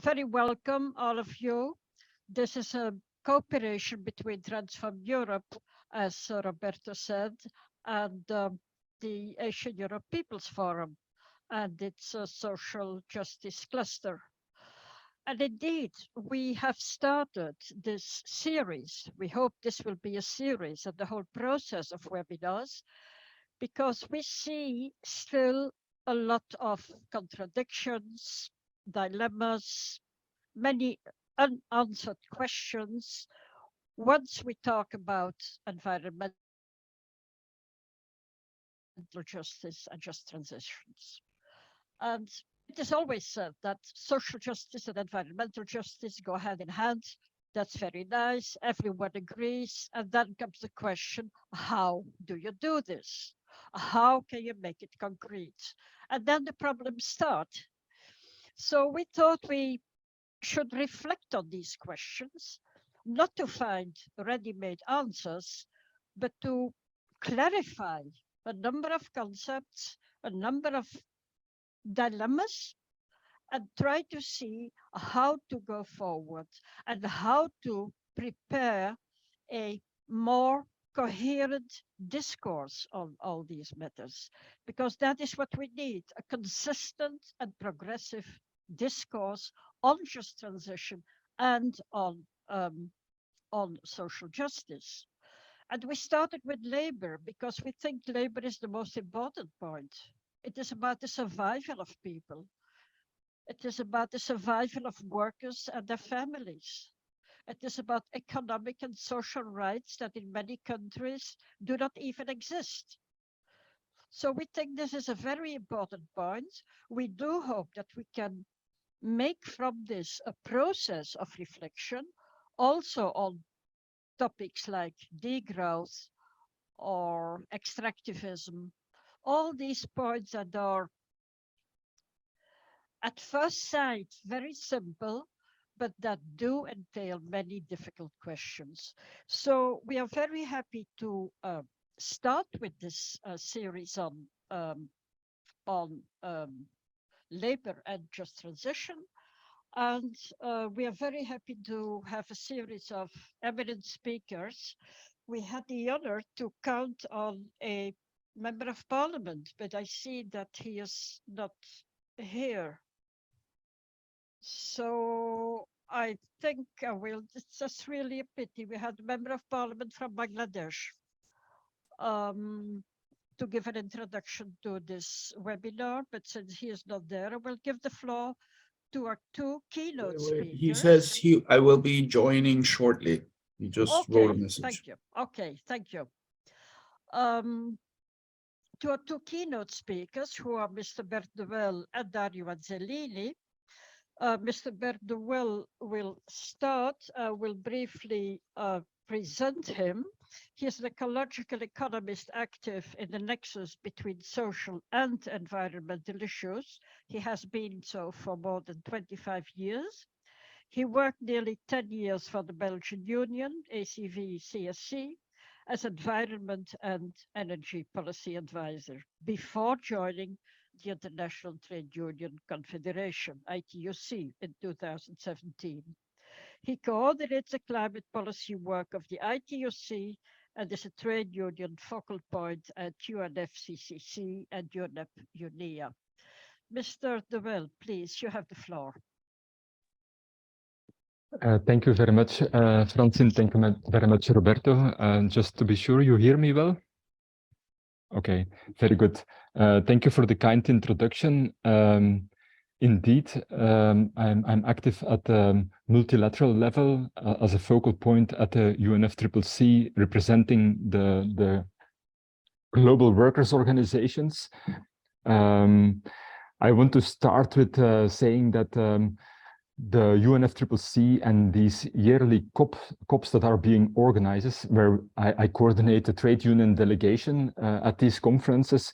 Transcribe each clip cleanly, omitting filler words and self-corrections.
Very welcome, all of you. This is a cooperation between Transform Europe, as Roberto said, and the Asian Europe People's Forum, and its a social justice cluster. And indeed, we have started this series. We hope this will be a series of the whole process of webinars, because we see still a lot of contradictions, dilemmas, many unanswered questions once we talk about environmental justice and just transitions. And it is always said that social justice and environmental justice go hand in hand. That's very nice. Everyone agrees. And then comes the question, how do you do this? How can you make it concrete? And then the problems start. So we thought we should reflect on these questions, not to find ready-made answers, but to clarify a number of concepts, a number of dilemmas, and try to see how to go forward and how to prepare a more coherent discourse on all these matters, because that is what we need, a consistent and progressive discourse on just transition and on social justice. And we started with labor because we think labor is the most important point. It is about the survival of people. It is about the survival of workers and their families. It is about economic and social rights that in many countries do not even exist. So we think this is a very important point. We do hope that we can make from this a process of reflection, also on topics like degrowth or extractivism, all these points that are at first sight very simple, but that do entail many difficult questions. So we are very happy to start with this series on labor and just transition. And we are very happy to have a series of eminent speakers. We had the honor to count on a member of parliament, but I see that he is not here. So I think I will, it's just really a pity. We had a member of parliament from Bangladesh to give an introduction to this webinar, but since he is not there, I will give the floor to our two keynote speakers. He says I will be joining shortly. He just wrote a message. Thank you. Okay, thank you. To our two keynote speakers, who are Mr. Bert de Wel and Dario Angelini. Mr. Bert de Wel will start, will briefly present him. He is an ecological economist active in the nexus between social and environmental issues. He has been so for more than 25 years. He worked nearly 10 years for the Belgian Union, ACV-CSC, as environment and energy policy advisor before joining the International Trade Union Confederation, ITUC, in 2017. He coordinates the climate policy work of the ITUC and is a trade union focal point at UNFCCC and UNEP-UNEA. Mr. de Wel, please, you have the floor. Thank you very much, Francine. Thank you very much, Roberto. Just to be sure you hear me well? Okay, very good. Thank you for the kind introduction. Indeed, I'm active at the multilateral level as a focal point at the UNFCCC, representing the global workers' organizations. I want to start with saying that the UNFCCC and these yearly COPs that are being organized, where I coordinate the trade union delegation at these conferences,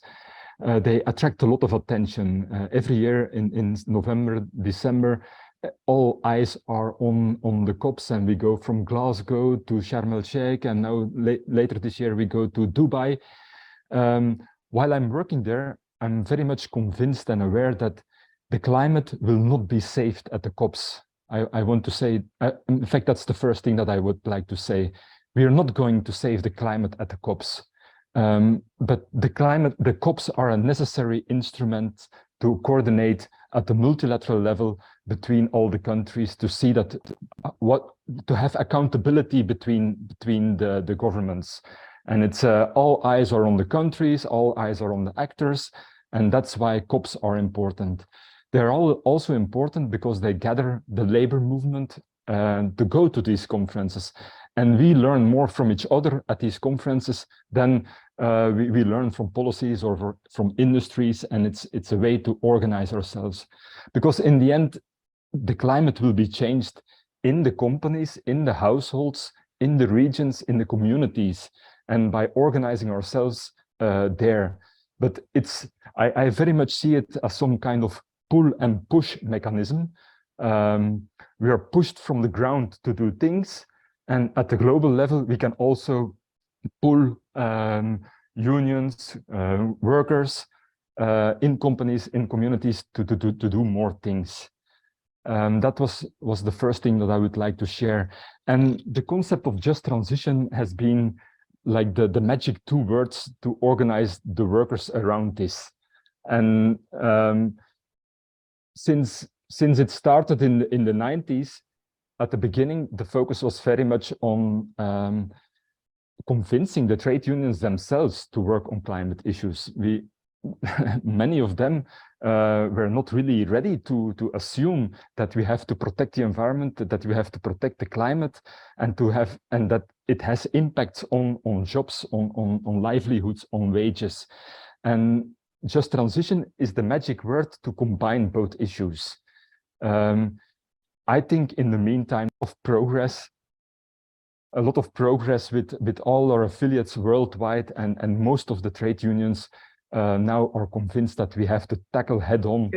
they attract a lot of attention. Every year in November, December, all eyes are on the COPs, and we go from Glasgow to Sharm el-Sheikh, and now later this year we go to Dubai. While I'm working there, I'm very much convinced and aware that the climate will not be saved at the COPs. I want to say, in fact, that's the first thing that I would like to say. We are not going to save the climate at the COPs. But the COPs are a necessary instrument to coordinate at the multilateral level between all the countries to see that to have accountability between the governments. And it's all eyes are on the countries, all eyes are on the actors, and that's why COPs are important. They're also important because they gather the labor movement to go to these conferences. And we learn more from each other at these conferences than we learn from policies or from industries, and it's a way to organize ourselves. Because in the end, the climate will be changed in the companies, in the households, in the regions, in the communities, and by organizing ourselves there. But I very much see it as some kind of pull and push mechanism. We are pushed from the ground to do things, and at the global level, we can also pull unions, workers in companies, in communities to do more things. That was the first thing that I would like to share. And the concept of just transition has been like the magic 2 words to organize the workers around this. And since it started in the 90s, at the beginning, the focus was very much on convincing the trade unions themselves to work on climate issues. Many of them were not really ready to assume that we have to protect the environment, that we have to protect the climate, and that it has impacts on jobs, on livelihoods, on wages. And just transition is the magic word to combine both issues. I think in the meantime of progress, a lot of progress with all our affiliates worldwide, and most of the trade unions now are convinced that we have to tackle head-on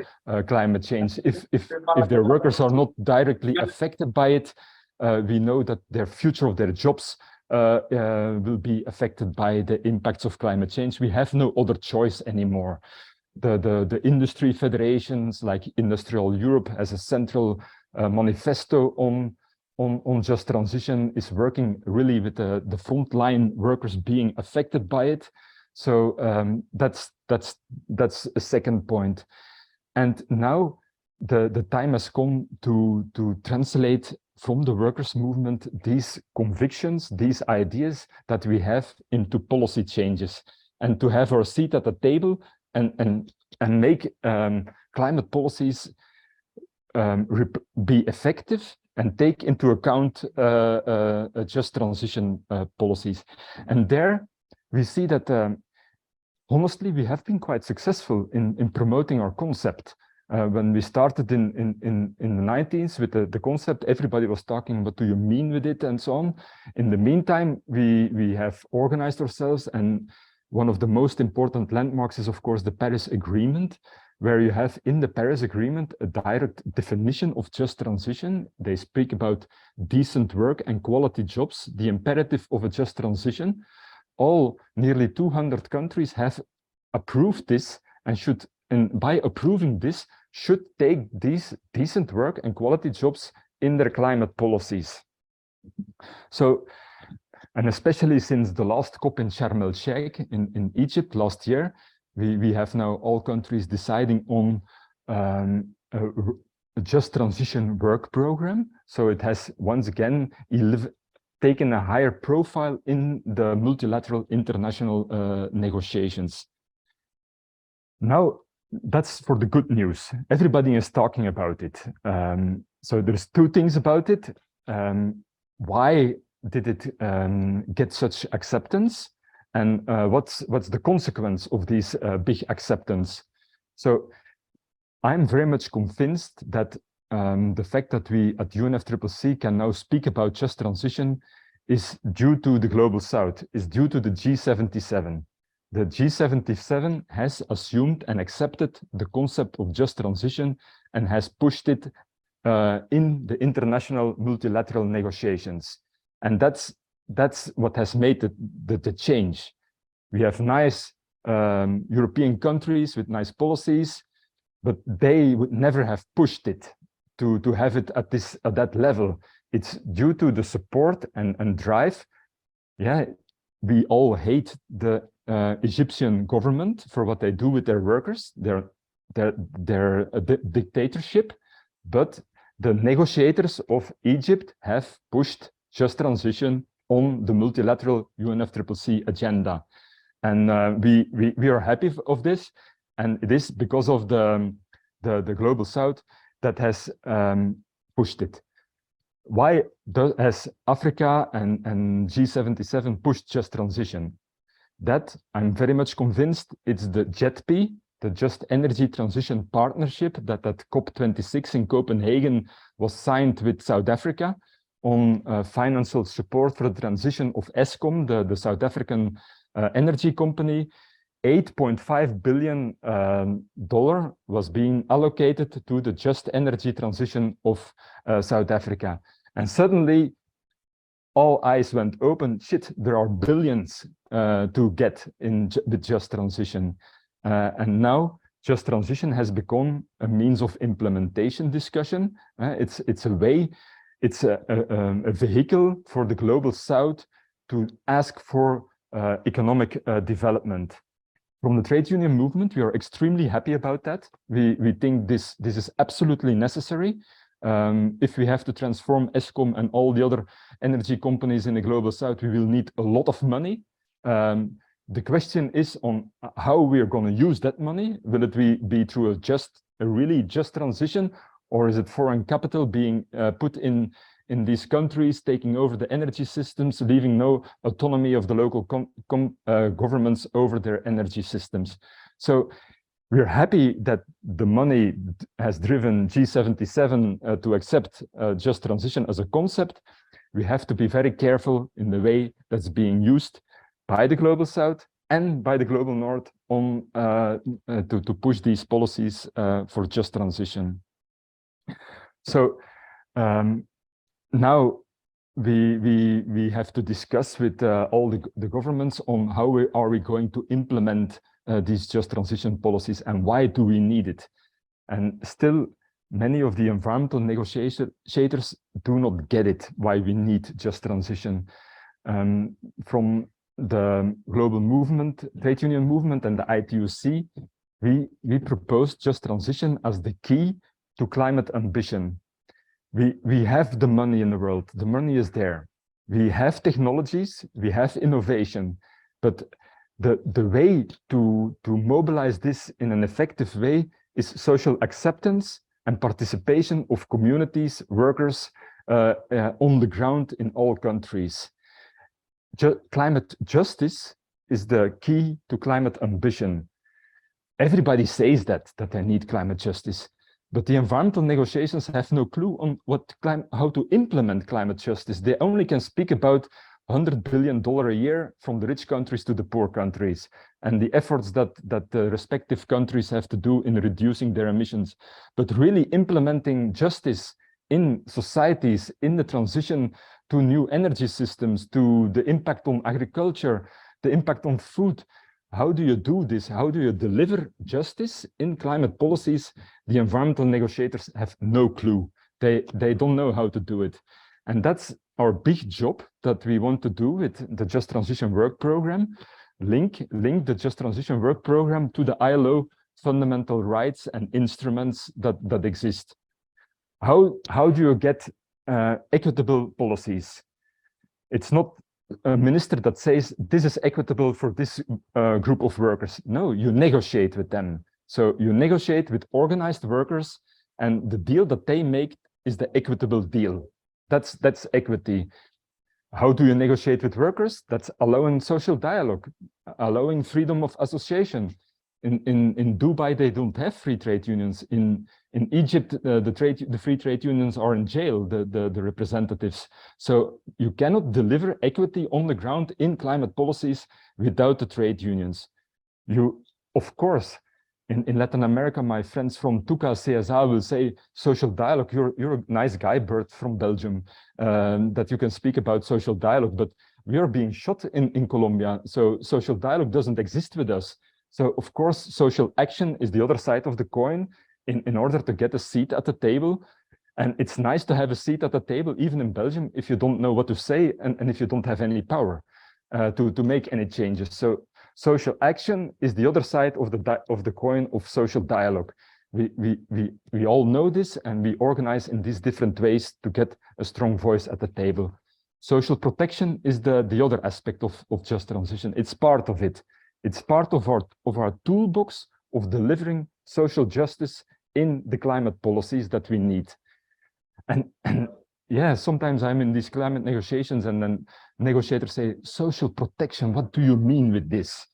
climate change. If their workers are not directly affected by it, we know that their future of their jobs will be affected by the impacts of climate change. We have no other choice anymore. The industry federations like Industrial Europe as a central manifesto on just transition is working really with the frontline workers being affected by it. So that's a second point. And now the time has come to translate from the workers' movement these convictions, these ideas that we have into policy changes, and to have our seat at the table and make climate policies be effective and take into account just transition policies. And there we see that honestly, we have been quite successful in promoting our concept. When we started in the 90s with the concept, everybody was talking, what do you mean with it, and so on. In the meantime, we have organized ourselves, and one of the most important landmarks is, of course, the Paris Agreement, where you have in the Paris Agreement a direct definition of just transition. They speak about decent work and quality jobs, the imperative of a just transition. All nearly 200 countries have approved this, and by approving this, should take these decent work and quality jobs in their climate policies. So, and especially since the last COP in Sharm el-Sheikh in Egypt last year, we have now all countries deciding on a just transition work program. So it has once again taken a higher profile in the multilateral international negotiations. Now, that's for the good news. Everybody is talking about it. So there's 2 things about it. Why did it get such acceptance? And what's the consequence of this big acceptance? So I'm very much convinced that the fact that we at UNFCCC can now speak about just transition is due to the Global South, is due to the G77. The G77 has assumed and accepted the concept of just transition and has pushed it in the international multilateral negotiations. And that's what has made the change. We have nice European countries with nice policies. but they would never have pushed it to have it at that level. It's due to the support and drive. Yeah, we all hate the Egyptian government for what they do with their workers, their dictatorship, but the negotiators of Egypt have pushed just transition on the multilateral UNFCCC agenda. And we are happy of this, and it is because of the Global South that has pushed it. Why has Africa and G77 pushed just transition? That I'm very much convinced it's the JETP, the Just Energy Transition Partnership, that at COP26 in Copenhagen was signed with South Africa on financial support for the transition of Eskom, the South African energy company. $8.5 billion was being allocated to the just energy transition of South Africa. And suddenly, all eyes went open. Shit, there are billions to get in the just transition. And now, just transition has become a means of implementation discussion. It's a way, it's a vehicle for the Global South to ask for economic development. From the trade union movement, we are extremely happy about that. We think this is absolutely necessary. If we have to transform Eskom and all the other energy companies in the Global South, we will need a lot of money. The question is on how we are going to use that money. Will it be through a really just transition, or is it foreign capital being put in these countries, taking over the energy systems, leaving no autonomy of the local governments over their energy systems? So we're happy that the money has driven G77 to accept just transition as a concept. We have to be very careful in the way that's being used by the Global South and by the Global North on to push these policies for just transition. So now we have to discuss with all the governments on how we are going to implement these just transition policies and why do we need it. And still, many of the environmental negotiators do not get it, why we need just transition. From the global movement, trade union movement and the ITUC, we propose just transition as the key to climate ambition. We have the money in the world, the money is there. We have technologies, we have innovation, but the way to mobilize this in an effective way is social acceptance and participation of communities, workers on the ground in all countries. Climate justice is the key to climate ambition. Everybody says that they need climate justice, but the environmental negotiations have no clue on how to implement climate justice. They only can speak about $100 billion a year from the rich countries to the poor countries, and the efforts that the respective countries have to do in reducing their emissions. But really implementing justice in societies, in the transition to new energy systems, to the impact on agriculture, the impact on food. How do you do this? How do you deliver justice in climate policies? The environmental negotiators have no clue. They don't know how to do it. And that's our big job that we want to do with the Just Transition Work Program. Link the Just Transition Work Program to the ILO fundamental rights and instruments that exist. How do you get equitable policies? It's not a minister that says this is equitable for this group of workers. No, you negotiate with them. So you negotiate with organized workers, and the deal that they make is the equitable deal. That's equity. How do you negotiate with workers? That's allowing social dialogue, allowing freedom of association. In Dubai, they don't have free trade unions. In Egypt, the free trade unions are in jail, the representatives. So you cannot deliver equity on the ground in climate policies without the trade unions. You, of course, in Latin America, my friends from Tuca CSA will say, social dialogue, you're a nice guy, Bert from Belgium, that you can speak about social dialogue, but we are being shot in Colombia, so social dialogue doesn't exist with us. So, of course, social action is the other side of the coin. in order to get a seat at the table. And it's nice to have a seat at the table, even in Belgium, if you don't know what to say and if you don't have any power to make any changes. So social action is the other side of the coin of social dialogue. We all know this, and we organize in these different ways to get a strong voice at the table. Social protection is the other aspect of just transition. It's part of it. It's part of our toolbox of delivering social justice in the climate policies that we need. And yeah, sometimes I'm in these climate negotiations and then negotiators say, social protection, what do you mean with this?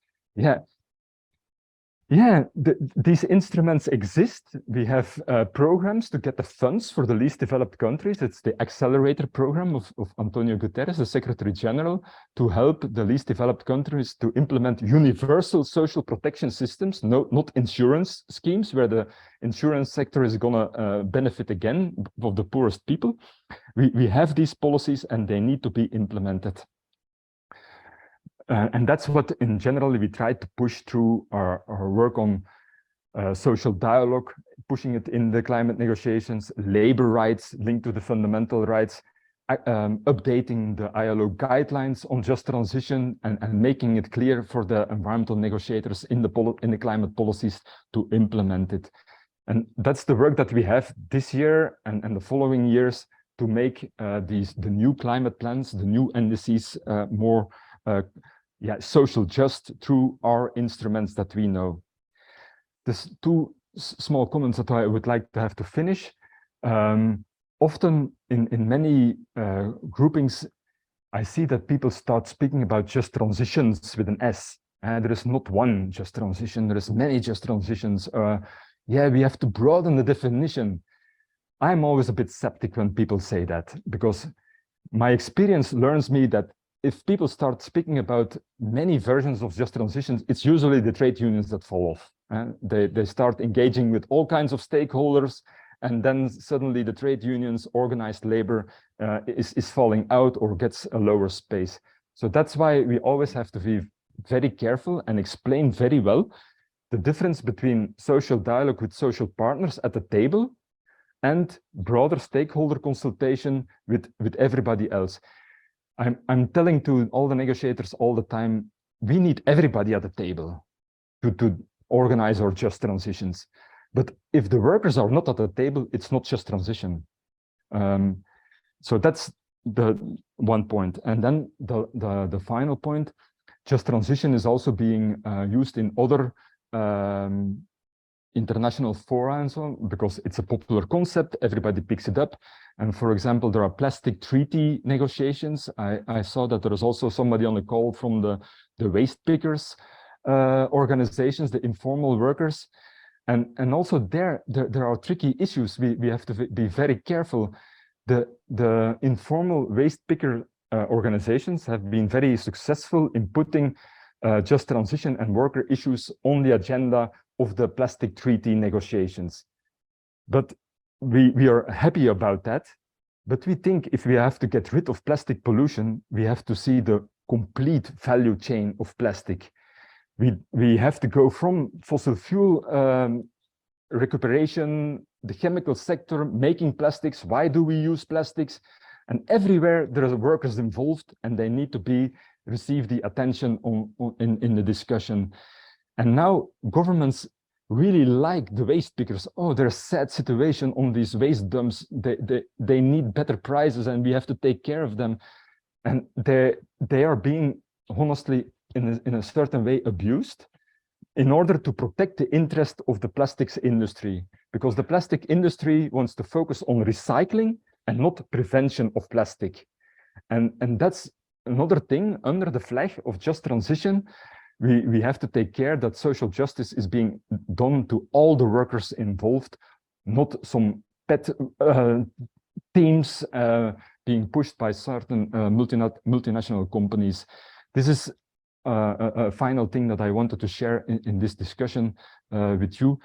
These instruments exist. We have programs to get the funds for the least developed countries. It's the accelerator program of Antonio Guterres, the Secretary General, to help the least developed countries to implement universal social protection systems, not insurance schemes where the insurance sector is going to benefit again of the poorest people. We have these policies and they need to be implemented. And that's what, in general, we try to push through our work on social dialogue, pushing it in the climate negotiations, labor rights linked to the fundamental rights, updating the ILO guidelines on just transition and making it clear for the environmental negotiators in the climate policies to implement it. And that's the work that we have this year and the following years to make the new climate plans, the new NDCs more social just through our instruments that we know. There's two small comments that I would like to have to finish. Often in many groupings, I see that people start speaking about just transitions with an S. There is not one just transition, there is many just transitions. We have to broaden the definition. I'm always a bit skeptic when people say that, because my experience learns me that if people start speaking about many versions of just transitions, it's usually the trade unions that fall off. They start engaging with all kinds of stakeholders, and then suddenly the trade unions, organized labor is falling out or gets a lower space. So that's why we always have to be very careful and explain very well the difference between social dialogue with social partners at the table and broader stakeholder consultation with everybody else. I'm telling to all the negotiators all the time, we need everybody at the table to organize our just transitions. But if the workers are not at the table, it's not just transition. So that's the one point. And then the final point, just transition is also being used in other international fora and so on, because it's a popular concept, everybody picks it up. And for example, there are plastic treaty negotiations. I saw that there was also somebody on the call from the waste pickers organizations, the informal workers. And also there are tricky issues. We have to be very careful. The informal waste picker organizations have been very successful in putting just transition and worker issues on the agenda of the plastic treaty negotiations. But we are happy about that. But we think if we have to get rid of plastic pollution, we have to see the complete value chain of plastic. We have to go from fossil fuel recuperation, the chemical sector, making plastics. Why do we use plastics? And everywhere there are workers involved, and they need to receive the attention in the discussion. And now governments really like the waste pickers. Oh, there's a sad situation on these waste dumps. They need better prices, and we have to take care of them. And they are being, honestly, in a certain way, abused in order to protect the interest of the plastics industry, because the plastic industry wants to focus on recycling and not prevention of plastic. And that's another thing. Under the flag of just transition, we have to take care that social justice is being done to all the workers involved, not some pet teams being pushed by certain multinational companies. This is a final thing that I wanted to share in this discussion with you.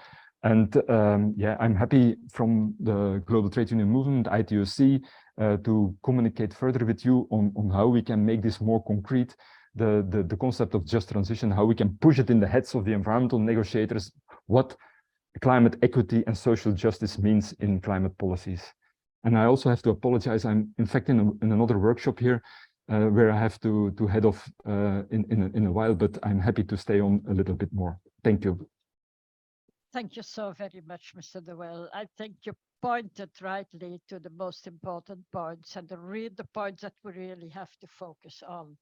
And I'm happy from the Global Trade Union Movement, ITUC, to communicate further with you on how we can make this more concrete, the concept of just transition, how we can push it in the heads of the environmental negotiators, what climate equity and social justice means in climate policies. And I also have to apologize. I'm in fact in another workshop here where I have to head off in a while, but I'm happy to stay on a little bit more. Thank you. Thank you so very much, Mr. Noel. I think you pointed rightly to the most important points and the points that we really have to focus on.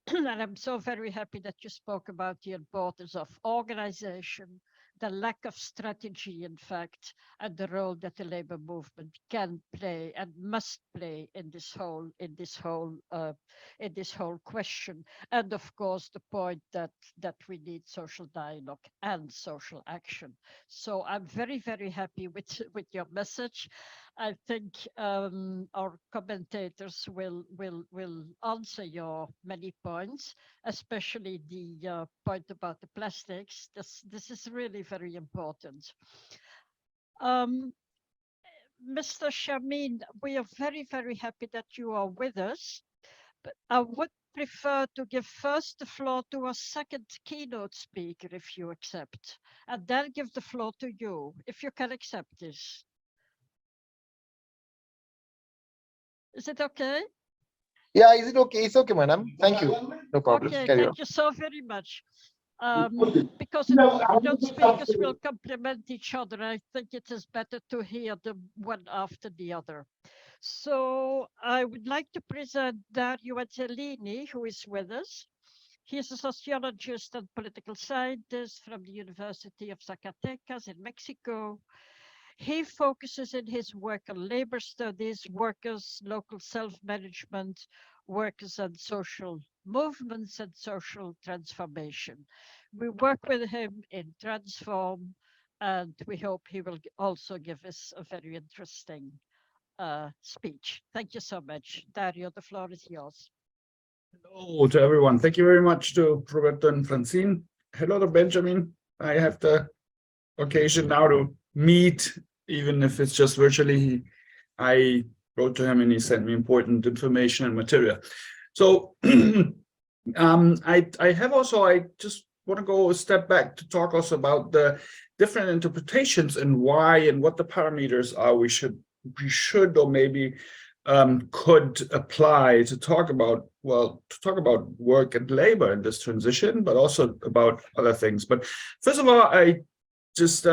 And I'm so very happy that you spoke about the importance of organization, the lack of strategy, in fact, and the role that the labor movement can play and must play in this whole question. And of course, the point that we need social dialogue and social action. So I'm very, very happy with your message. I think our commentators will answer your many points, especially the point about the plastics. This is really very important. Mr. Shamin, we are very, very happy that you are with us, but I would prefer to give first the floor to our second keynote speaker, if you accept, and then give the floor to you, if you can accept this. Is it okay? Yeah, is it okay? It's okay, madam. Thank you. No problem. Okay, Carry on. thank you so very much. Because the keynote speakers will complement each other, I think it is better to hear them one after the other. So I would like to present Dario Angelini, who is with us. He is a sociologist and political scientist from the University of Zacatecas in Mexico. He focuses in his work on labor studies, workers, local self-management, workers and social movements and social transformation. We work with him in Transform, and we hope he will also give us a very interesting speech. Thank you so much. Dario, the floor is yours. Hello to everyone. Thank you very much to Roberto and Francine. Hello to Benjamin. I have the occasion now to meet, even if it's just virtually. I wrote to him and he sent me important information and material. So I just want to go a step back to talk also about the different interpretations and why and what the parameters are we should or maybe could apply to talk about work and labor in this transition, but also about other things. But first of all, I just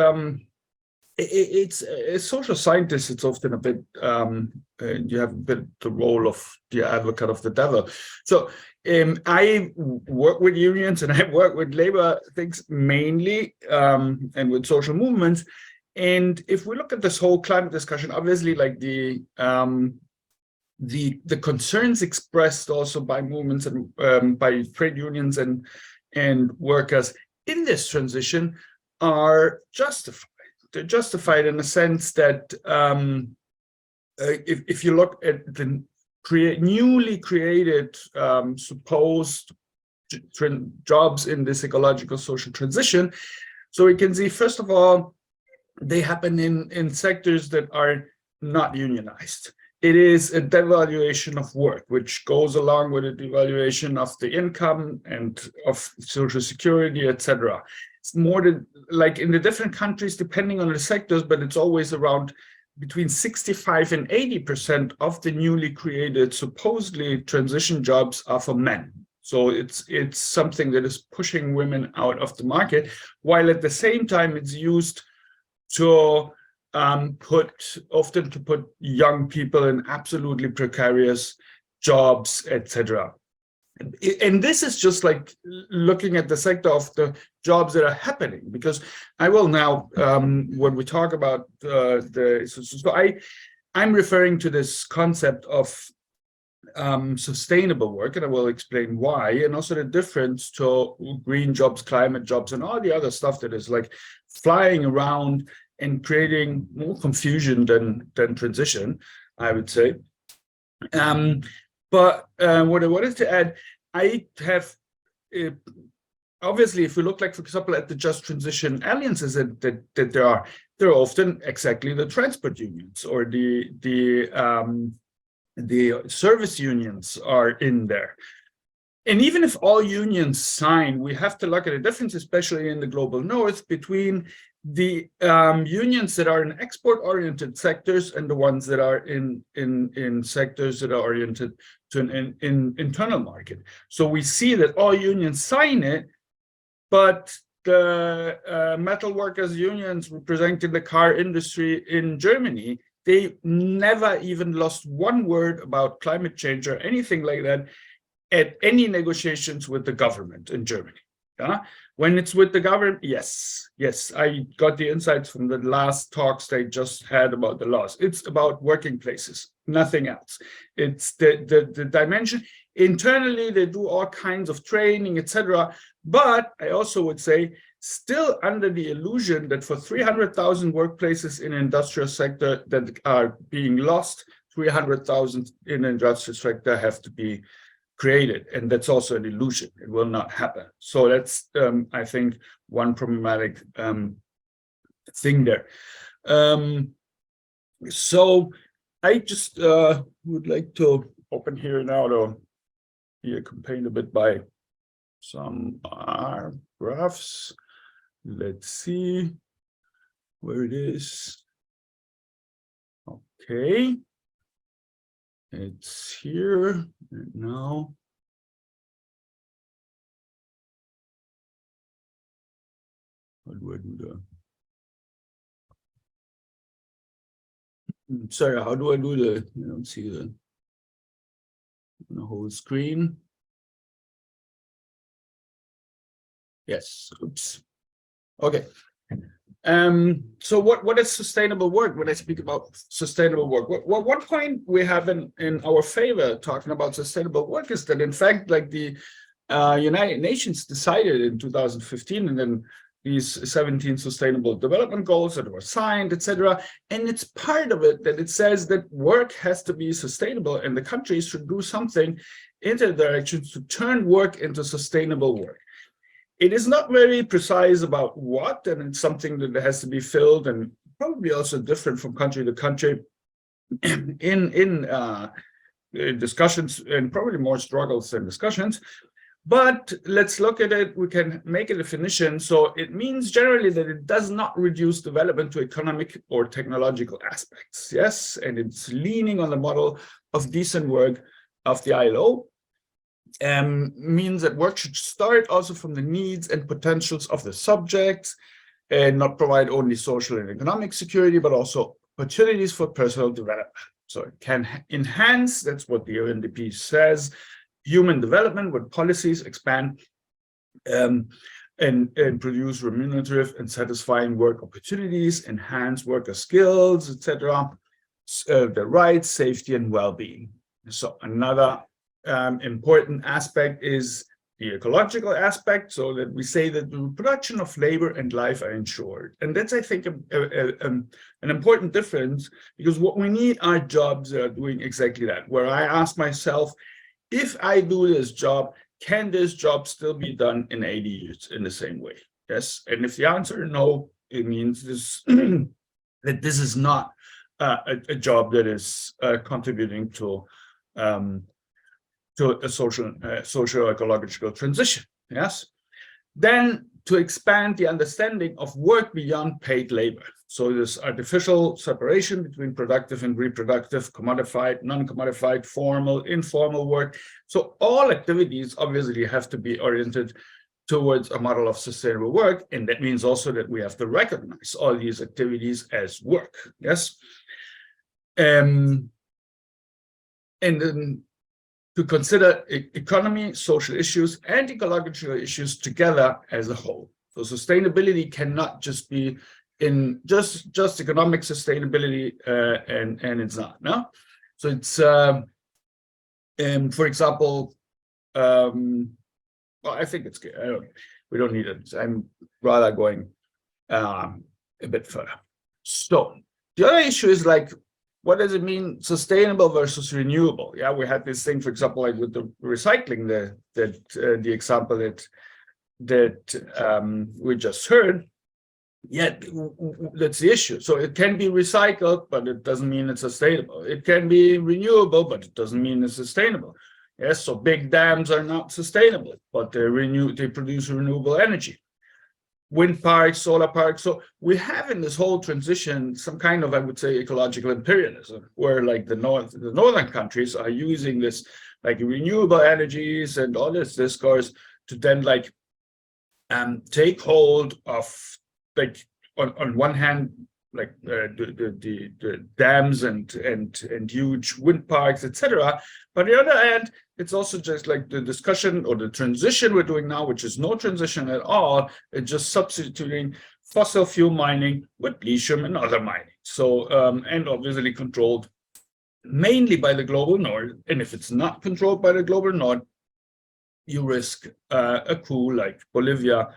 it's as social scientists, it's often a bit you have a bit the role of the advocate of the devil. So I work with unions and I work with labor things mainly and with social movements. And if we look at this whole climate discussion, obviously like the concerns expressed also by movements and by trade unions and workers in this transition are justified. They're justified in the sense that if you look at the newly created supposed jobs in this ecological social transition, so we can see, first of all, they happen in sectors that are not unionized. It is a devaluation of work, which goes along with a devaluation of the income and of social security, etc. It's more than like in the different countries, depending on the sectors, but it's always around between 65 and 80% of the newly created supposedly transition jobs are for men. So it's something that is pushing women out of the market, while at the same time it's used to put young people in absolutely precarious jobs, etc. And this is just like looking at the sector of the jobs that are happening, because I will now, when we talk about I'm referring to this concept of sustainable work, and I will explain why, and also the difference to green jobs, climate jobs, and all the other stuff that is like flying around and creating more confusion than transition, I would say. But what I wanted to add, I have obviously, if we look like, for example, at the Just Transition alliances that there are, they're often exactly the transport unions or the service unions are in there. And even if all unions sign, we have to look at a difference, especially in the global north, between the unions that are in export-oriented sectors and the ones that are in sectors that are oriented to an internal market. So we see that all unions sign it, but the metal workers unions representing the car industry in Germany, they never even lost one word about climate change or anything like that at any negotiations with the government in Germany. Yeah? When it's with the government, yes, I got the insights from the last talks they just had about the laws. It's about working places, nothing else. It's the dimension. Internally, they do all kinds of training, etc. But I also would say, still under the illusion that for 300,000 workplaces in the industrial sector that are being lost, 300,000 in the industrial sector have to be created, and that's also an illusion. It will not happen. So that's, I think, one problematic thing there. So I just would like to open here now to be accompanied a bit by some graphs. Let's see where it is. Okay. It's here and now. How do I do that? Sorry, how do I do the, you don't see the whole screen? Yes, oops. Okay. So what is sustainable work? When I speak about sustainable work, one point we have in our favor talking about sustainable work is that, in fact, like the United Nations decided in 2015, and then these 17 sustainable development goals that were signed, etc. And it's part of it that it says that work has to be sustainable, and the countries should do something in the direction to turn work into sustainable work. It is not very precise about what, and it's something that has to be filled, and probably also different from country to country in discussions, and probably more struggles than discussions. But let's look at it. We can make a definition. So it means generally that it does not reduce development to economic or technological aspects. Yes, and it's leaning on the model of decent work of the ILO. Means that work should start also from the needs and potentials of the subjects, and not provide only social and economic security, but also opportunities for personal development. So it can enhance, that's what the UNDP says, human development when policies expand and produce remunerative and satisfying work opportunities, enhance worker skills, etc., their rights, safety, and well-being. So another important aspect is the ecological aspect, so that we say that the production of labor and life are ensured. And that's, I think, an important difference, because what we need are jobs that are doing exactly that, where I ask myself, if I do this job, can this job still be done in 80 years in the same way? Yes. And if the answer is no, it means this that this is not a job that is contributing to a socio-ecological transition. Yes. Then to expand the understanding of work beyond paid labor. So this artificial separation between productive and reproductive, commodified, non-commodified, formal, informal work. So all activities obviously have to be oriented towards a model of sustainable work. And that means also that we have to recognize all these activities as work. Yes. And then to consider economy, social issues, and ecological issues together as a whole. So sustainability cannot just be in just economic sustainability, and it's not. No, so it's for example, well, I think it's good. We don't need it. I'm rather going a bit further. So the other issue is, like, what does it mean sustainable versus renewable? Yeah, we had this thing, for example, like with the recycling, the example that we just heard. Yet that's the issue. So it can be recycled, but it doesn't mean it's sustainable. It can be renewable, but it doesn't mean it's sustainable. Yes, so big dams are not sustainable, but they produce renewable energy. wind parks, solar parks. So we have in this whole transition some kind of, I would say, ecological imperialism, where like the northern countries are using this like renewable energies and all this discourse to then like take hold of, like, on one hand, like the dams and huge wind parks, etc. But on the other hand, it's also just like the discussion or the transition we're doing now, which is no transition at all. It's just substituting fossil fuel mining with lithium and other mining. So and obviously controlled mainly by the global north. And if it's not controlled by the global north, you risk a coup like Bolivia,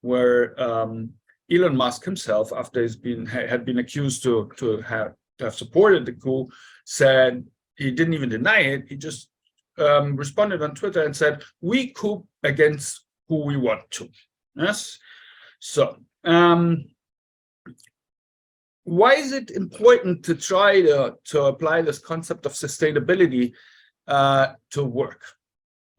where Elon Musk himself, after he's had been accused to have supported the coup, said he didn't even deny it. He just responded on Twitter and said, "We coup against who we want to." Yes. So why is it important to try to apply this concept of sustainability to work?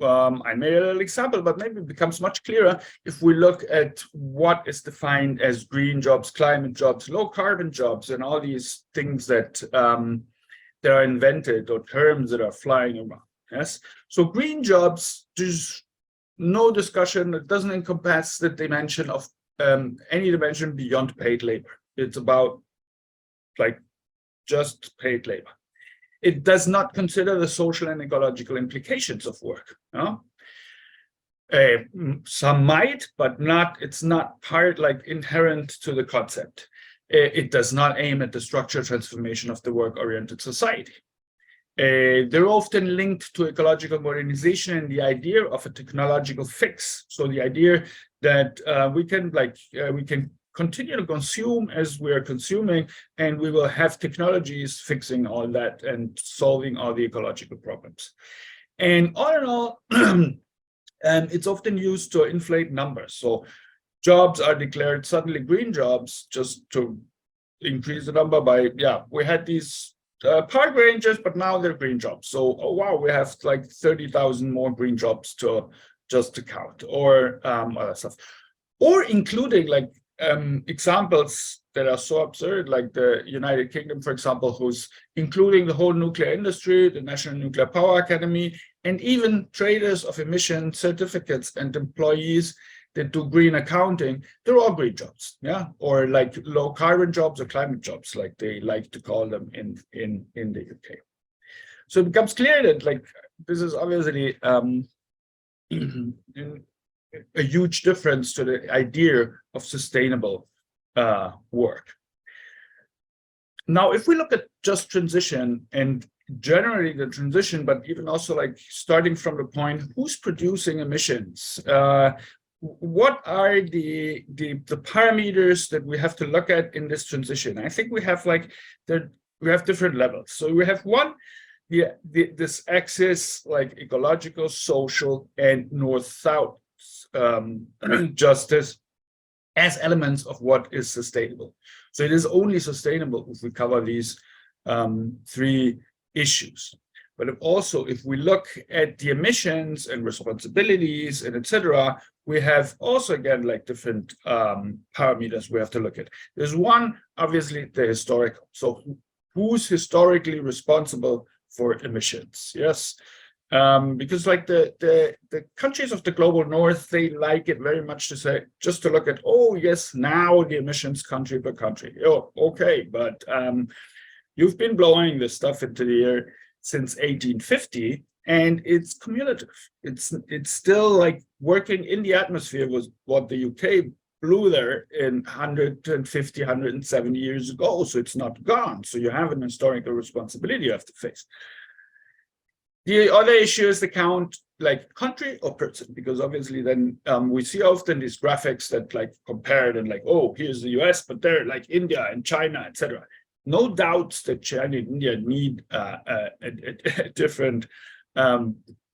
I made a little example, but maybe it becomes much clearer if we look at what is defined as green jobs, climate jobs, low carbon jobs, and all these things that are invented, or terms that are flying around. Yes. So green jobs, there's no discussion. It doesn't encompass the dimension of any dimension beyond paid labor. It's about like just paid labor. It does not consider the social and ecological implications of work. No? Some might, but not. It's not part, like, inherent to the concept. It does not aim at the structural transformation of the work-oriented society. They're often linked to ecological modernization and the idea of a technological fix. So the idea that we can continue to consume as we are consuming, and we will have technologies fixing all that and solving all the ecological problems. And all in all, it's often used to inflate numbers. So jobs are declared suddenly green jobs just to increase the number by, we had these park rangers, but now they're green jobs. So, oh, wow, we have like 30,000 more green jobs to count, or other stuff. Or including like examples that are so absurd, like the United Kingdom, for example, who's including the whole nuclear industry, the National Nuclear Power Academy, and even traders of emission certificates and employees that do green accounting. They're all green jobs, or like low carbon jobs or climate jobs, like they like to call them in the UK. So it becomes clear that, like, this is obviously a huge difference to the idea of sustainable work. Now, if we look at just transition, and generally the transition, but even also like starting from the point, who's producing emissions? What are the parameters that we have to look at in this transition? I think we have we have different levels. So we have one, this axis, like ecological, social, and north-south justice as elements of what is sustainable. So it is only sustainable if we cover these three issues. But if we look at the emissions and responsibilities and etc., we have also, again, like different parameters we have to look at. There's one, obviously, the historical. So who's historically responsible for emissions? Yes. Because like the countries of the global north, they like it very much to say, just to look at, oh yes, now the emissions country per country. Oh, okay, but you've been blowing this stuff into the air since 1850, and it's cumulative. It's still like working in the atmosphere was what the UK blew there in 150, 170 years ago. So it's not gone. So you have an historical responsibility you have to face. The other issue is the count, like country or person, because obviously then we see often these graphics that like compared and like, oh, here's the US, but they're like India and China, etc. No doubts that China and India need a different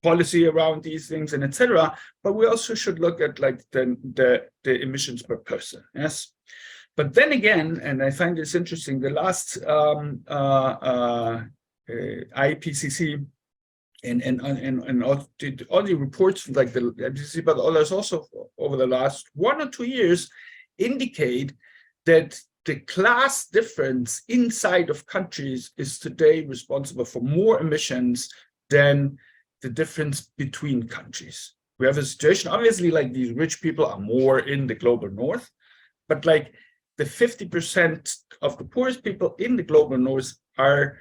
policy around these things and etc. But we also should look at like the emissions per person. Yes. But then again, and I find this interesting, the last IPCC and all the reports like the IPCC, but others also over the last 1 or 2 years, indicate that the class difference inside of countries is today responsible for more emissions than the difference between countries. We have a situation, obviously, like these rich people are more in the global north, but like the 50% of the poorest people in the global north are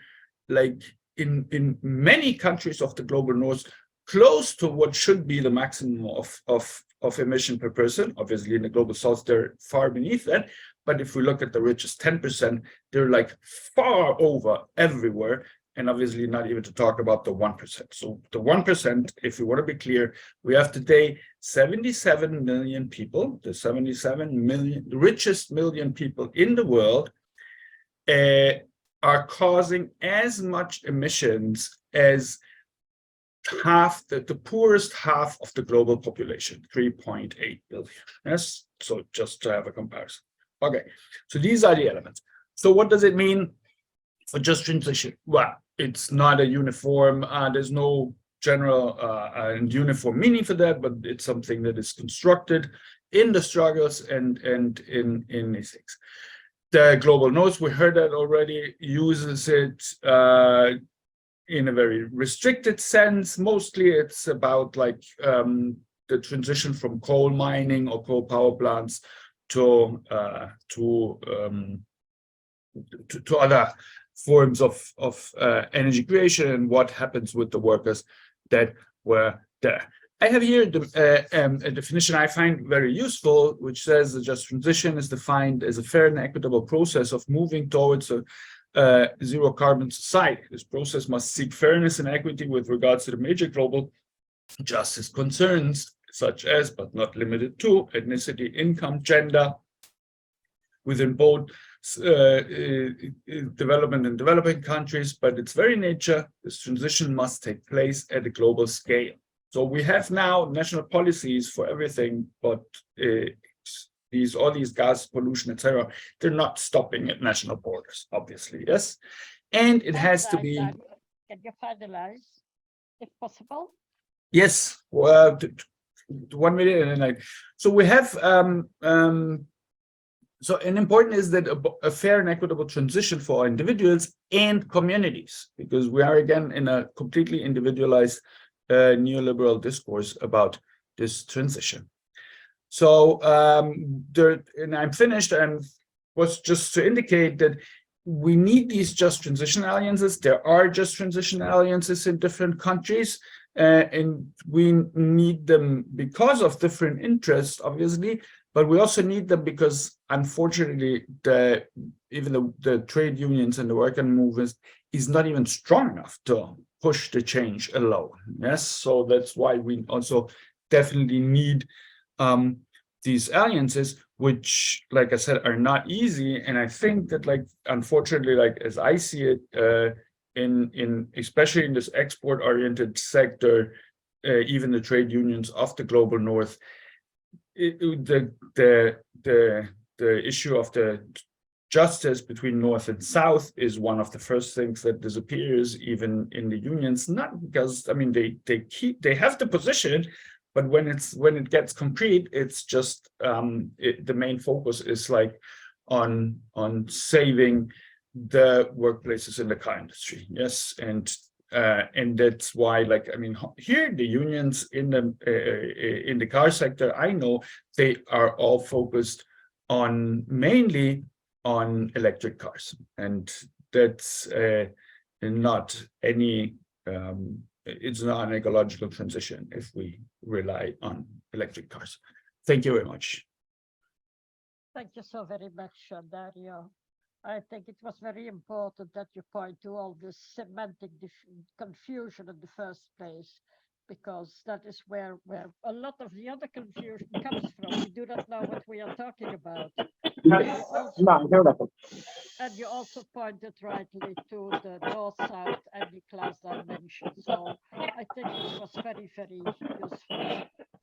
like in many countries of the global north close to what should be the maximum of emission per person. Obviously, in the global south, they're far beneath that. But if we look at the richest 10%, they're like far over everywhere. And obviously not even to talk about the 1%. So the 1%, if we want to be clear, we have today 77 million people, the 77 million, the richest million people in the world are causing as much emissions as half, the poorest half of the global population, 3.8 billion. Yes, so just to have a comparison. Okay, so these are the elements. So what does it mean for just transition? Well, it's not a uniform, there's no general and uniform meaning for that, but it's something that is constructed in the struggles and in these things. The global north, we heard that already, uses it in a very restricted sense. Mostly it's about like the transition from coal mining or coal power plants to other forms of energy creation and what happens with the workers that were there. I have here a definition I find very useful, which says the just transition is defined as a fair and equitable process of moving towards a zero carbon society. This process must seek fairness and equity with regards to the major global justice concerns, such as, but not limited to, ethnicity, income, gender, within both development and developing countries, but its very nature, this transition must take place at a global scale. So we have now national policies for everything, but all these gas pollution, etc., they're not stopping at national borders, obviously, yes? And it has to be... Can you finalize, if possible? Yes, well, 1 minute and then so we have so an important is that a fair and equitable transition for individuals and communities, because we are again in a completely individualized neoliberal discourse about this transition. So and I'm finished, and was just to indicate that we need these just transition alliances. There are just transition alliances in different countries, and we need them because of different interests, obviously, but we also need them because, unfortunately, even the trade unions and the worker movements is not even strong enough to push the change alone. Yes, so that's why we also definitely need these alliances, which, like I said, are not easy. And I think that, like, unfortunately, like as I see it, in especially in this export-oriented sector, even the trade unions of the global north, the issue of the justice between north and south is one of the first things that disappears, even in the unions. Not because, I mean, they have the position, but when it gets concrete, it's just the main focus is like on saving the workplaces in the car industry. Yes, and that's why, like, I mean, here the unions in the car sector, I know they are all focused on mainly on electric cars, and that's not any it's not an ecological transition if we rely on electric cars. Thank you very much. Thank you so very much, Dario. I think it was very important that you point to all this semantic confusion in the first place, because that is where a lot of the other confusion comes from. We do not know what we are talking about. And you also pointed rightly to the north-south and the class dimension. So I think this was very, very useful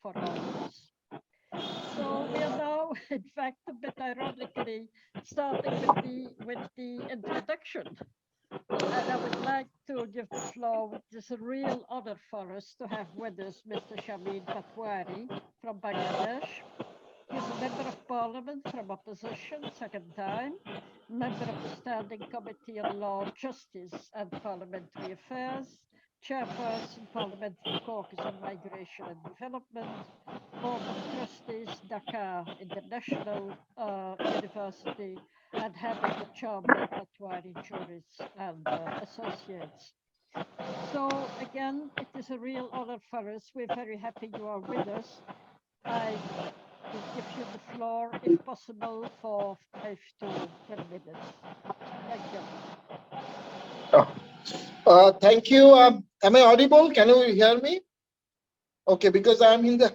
for all of us. So we are now, in fact, a bit ironically, starting with the introduction. And I would like to give the floor. It's a real honor for us to have with us Mr. Shamin Patwari from Bangladesh. He is a member of parliament from opposition, second time, member of the Standing Committee on Law, Justice and Parliamentary Affairs, chairperson, Parliamentary Caucus on Migration and Development, Board of Trustees, Dakar International University, and head of the Chamber Atwari Jurists and Associates. So again, it is a real honor for us. We're very happy you are with us. I will give you the floor, if possible, for 5 to 10 minutes. Thank you. Thank you. Am I audible? Can you hear me? Okay, because I'm in the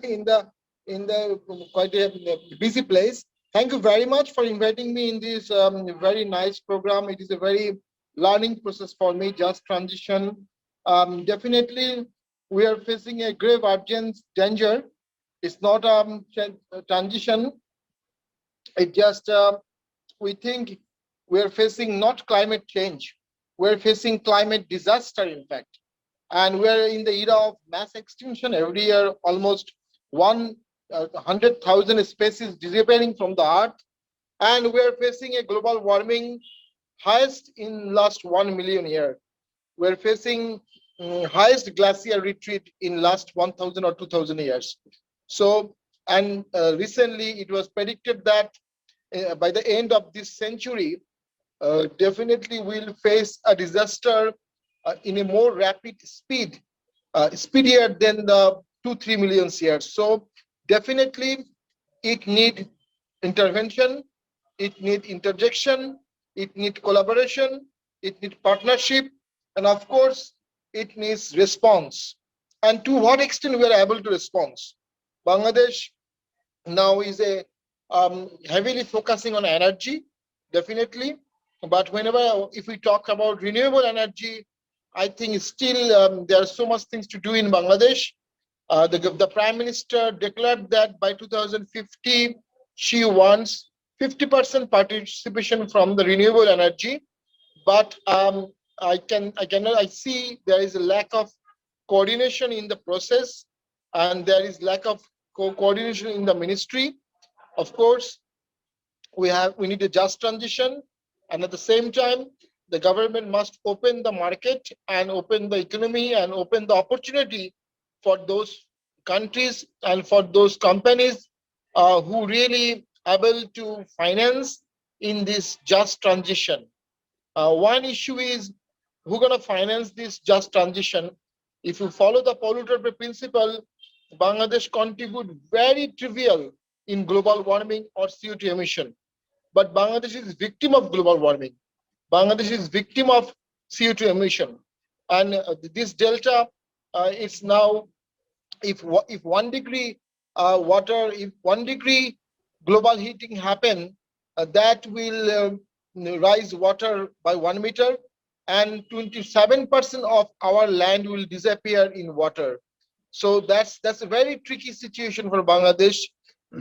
quite a busy place. Thank you very much for inviting me in this very nice program. It is a very learning process for me. Just transition. Definitely, we are facing a grave urgent danger. It's not a transition. It just we think we are facing not climate change. We're facing climate disaster, in fact. And we're in the era of mass extinction. Every year, almost 100,000 species disappearing from the earth. And we're facing a global warming highest in last 1 million years. We're facing highest glacier retreat in last 1,000 or 2,000 years. So, and recently it was predicted that by the end of this century, definitely we'll face a disaster in a more rapid speed, speedier than the 2-3 million years. So definitely it need intervention, it need interjection, it need collaboration, it need partnership, and of course it needs response. And to what extent we are able to respond? Bangladesh now is a heavily focusing on energy, definitely. But whenever, if we talk about renewable energy, I think still there are so much things to do in Bangladesh. The Prime Minister declared that by 2050, she wants 50% participation from the renewable energy. But I see there is a lack of coordination in the process, and there is lack of coordination in the ministry. Of course, we need a just transition, and at the same time, the government must open the market and open the economy and open the opportunity for those countries and for those companies who really able to finance in this just transition. One issue is who's going to finance this just transition. If you follow the polluter pay principle, Bangladesh contribute very trivial in global warming or CO2 emission. But Bangladesh is victim of global warming. Bangladesh is victim of CO2 emission. And this delta is now, if 1 degree water, if 1 degree global heating happen, that will rise water by 1 meter, and 27% of our land will disappear in water. So that's a very tricky situation for Bangladesh.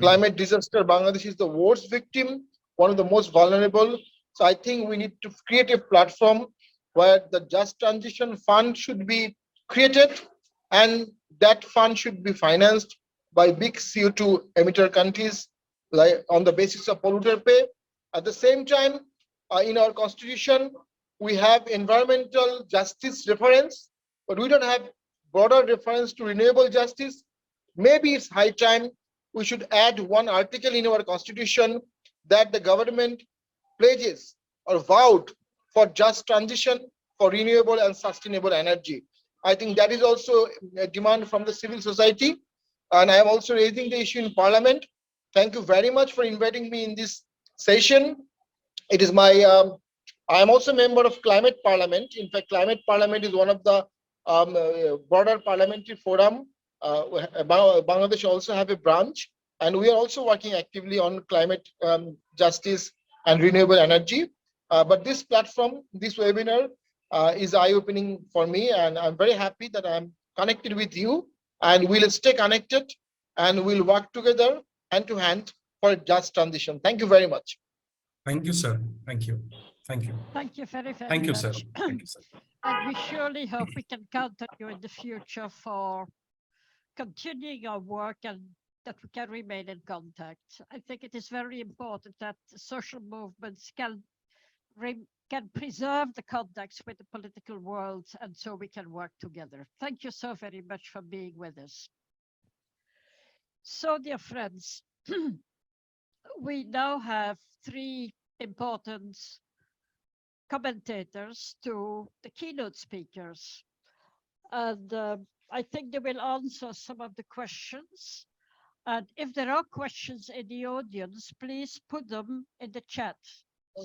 Climate disaster, Bangladesh is the worst victim, one of the most vulnerable. So I think we need to create a platform where the Just Transition Fund should be created, and that fund should be financed by big CO2 emitter countries, like on the basis of polluter pay. At the same time, in our constitution, we have environmental justice reference, but we don't have broader reference to renewable justice. Maybe it's high time we should add one article in our constitution that the government pledges or vowed for just transition for renewable and sustainable energy. I think that is also a demand from the civil society, and I am also raising the issue in Parliament. Thank you very much for inviting me in this session. It is my, I am also a member of Climate Parliament. In fact, Climate Parliament is one of the broader parliamentary forum. Bangladesh also have a branch, and we are also working actively on climate justice and renewable energy. But this platform, this webinar is eye-opening for me, and I'm very happy that I'm connected with you, and we'll stay connected and we'll work together hand to hand for a just transition. Thank you very much. Thank you, sir. Thank you. Thank you. Thank you very, very Thank you, much. sir. Thank you, sir. And we surely hope we can count on you in the future for continuing our work and that we can remain in contact. I think it is very important that the social movements can preserve the contacts with the political world, and so we can work together. Thank you so very much for being with us. So, dear friends, we now have 3 important commentators to the keynote speakers. And I think they will answer some of the questions. And if there are questions in the audience, please put them in the chat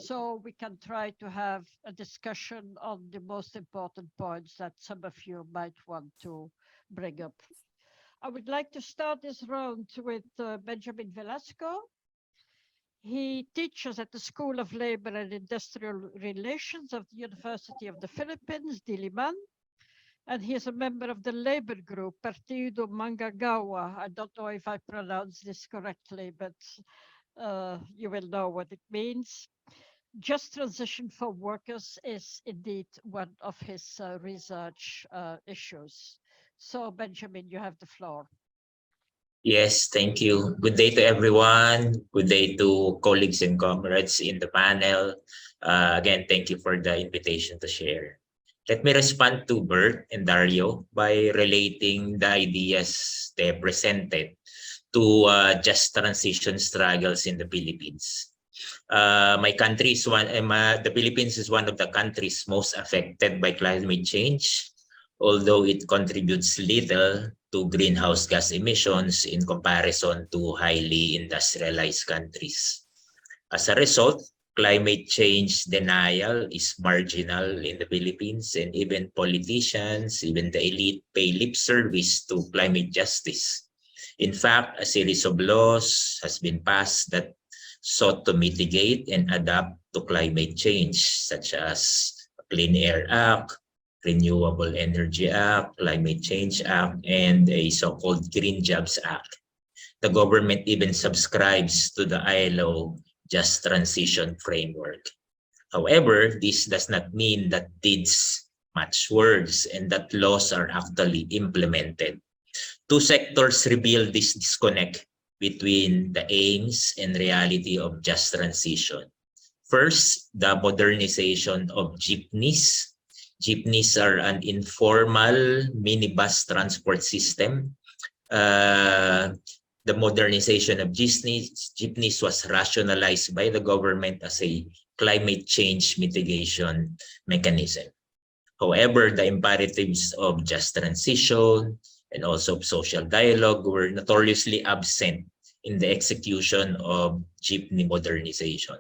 so we can try to have a discussion on the most important points that some of you might want to bring up. I would like to start this round with Benjamin Velasco. He teaches at the School of Labor and Industrial Relations of the University of the Philippines, Diliman. And he is a member of the labor group, Partido Manggagawa. I don't know if I pronounced this correctly, but you will know what it means. Just transition for workers is indeed one of his research issues. So, Benjamin, you have the floor. Yes, thank you. Good day to everyone. Good day to colleagues and comrades in the panel. Again, thank you for the invitation to share. Let me respond to Bert and Dario by relating the ideas they presented to just transition struggles in the Philippines. My country is the Philippines is one of the countries most affected by climate change, although it contributes little to greenhouse gas emissions in comparison to highly industrialized countries. As a result, climate change denial is marginal in the Philippines, and even politicians, even the elite, pay lip service to climate justice. In fact, a series of laws has been passed that sought to mitigate and adapt to climate change, such as Clean Air Act, Renewable Energy Act, Climate Change Act, and a so-called Green Jobs Act. The government even subscribes to the ILO Just Transition Framework. However, this does not mean that deeds match words and that laws are actually implemented. 2 sectors reveal this disconnect between the aims and reality of just transition. First, the modernization of jeepneys. Jeepneys are an informal minibus transport system. The modernization of jeepneys was rationalized by the government as a climate change mitigation mechanism. However, the imperatives of just transition and also social dialogue were notoriously absent in the execution of jeepney modernization.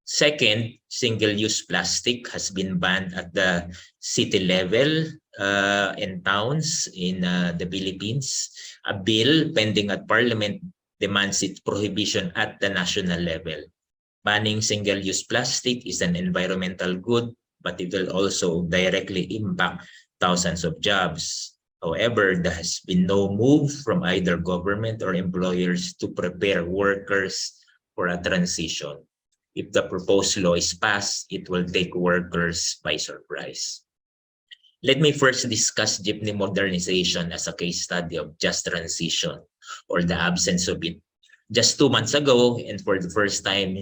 Second, single-use plastic has been banned at the city level and towns in the Philippines. A bill pending at Parliament demands its prohibition at the national level. Banning single-use plastic is an environmental good, but it will also directly impact thousands of jobs. However, there has been no move from either government or employers to prepare workers for a transition. If the proposed law is passed, it will take workers by surprise. Let me first discuss jeepney modernization as a case study of just transition or the absence of it. Just 2 months ago, and for the first time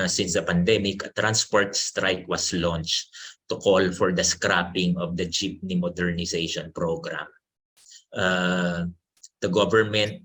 since the pandemic, a transport strike was launched to call for the scrapping of the jeepney modernization program. The government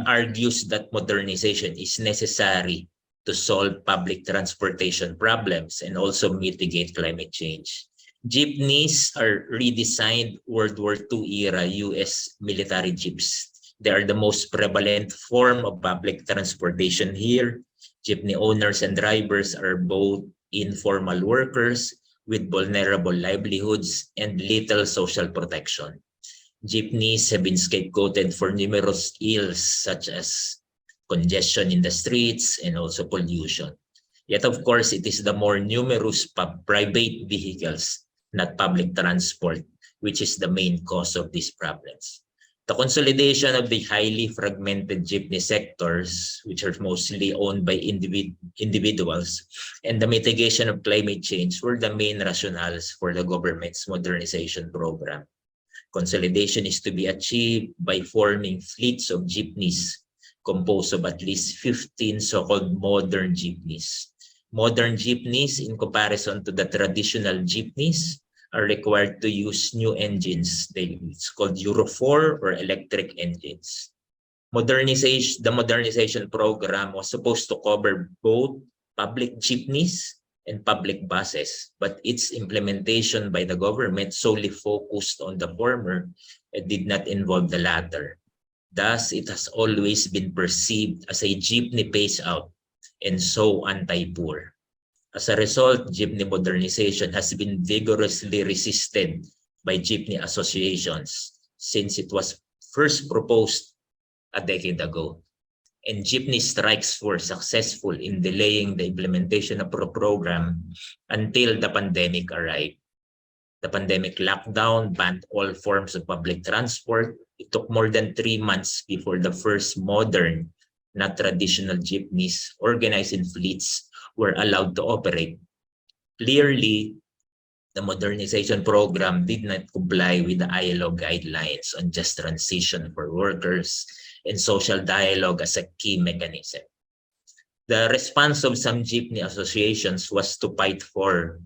argues that modernization is necessary to solve public transportation problems and also mitigate climate change. Jeepneys are redesigned World War II era US military jeeps. They are the most prevalent form of public transportation here. Jeepney owners and drivers are both informal workers with vulnerable livelihoods and little social protection. Jeepneys have been scapegoated for numerous ills such as congestion in the streets and also pollution. Yet, of course, it is the more numerous private vehicles, not public transport, which is the main cause of these problems. The consolidation of the highly fragmented jeepney sectors, which are mostly owned by individuals, and the mitigation of climate change were the main rationales for the government's modernization program. Consolidation is to be achieved by forming fleets of jeepneys composed of at least 15 so-called modern jeepneys. Modern jeepneys, in comparison to the traditional jeepneys, are required to use new engines. It's called Euro 4 or electric engines. The modernization program was supposed to cover both public jeepneys and public buses, but its implementation by the government solely focused on the former and did not involve the latter. Thus, it has always been perceived as a jeepney phase-out and so anti-poor. As a result, jeepney modernization has been vigorously resisted by jeepney associations since it was first proposed a decade ago. And jeepney strikes were successful in delaying the implementation of the program until the pandemic arrived. The pandemic lockdown banned all forms of public transport. It took more than 3 months before the first modern, not traditional jeepneys organized in fleets were allowed to operate. Clearly, the modernization program did not comply with the ILO guidelines on just transition for workers and social dialogue as a key mechanism. The response of some jeepney associations was to fight for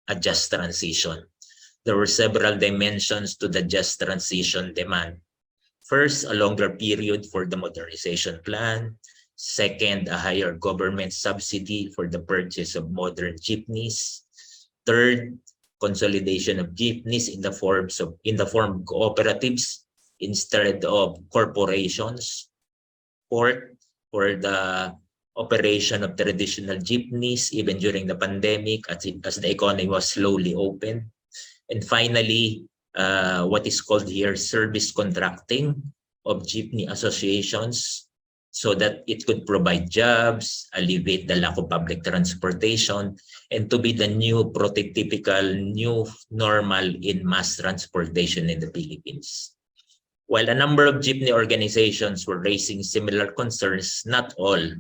a just transition. There were several dimensions to the just transition demand. First, a longer period for the modernization plan. Second, a higher government subsidy for the purchase of modern jeepneys. Third, consolidation of jeepneys in the form of cooperatives instead of corporations. Fourth, for the operation of traditional jeepneys even during the pandemic as the economy was slowly open. And finally, what is called here service contracting of jeepney associations so that it could provide jobs, alleviate the lack of public transportation, and to be the new prototypical new normal in mass transportation in the Philippines. While a number of jeepney organizations were raising similar concerns, not all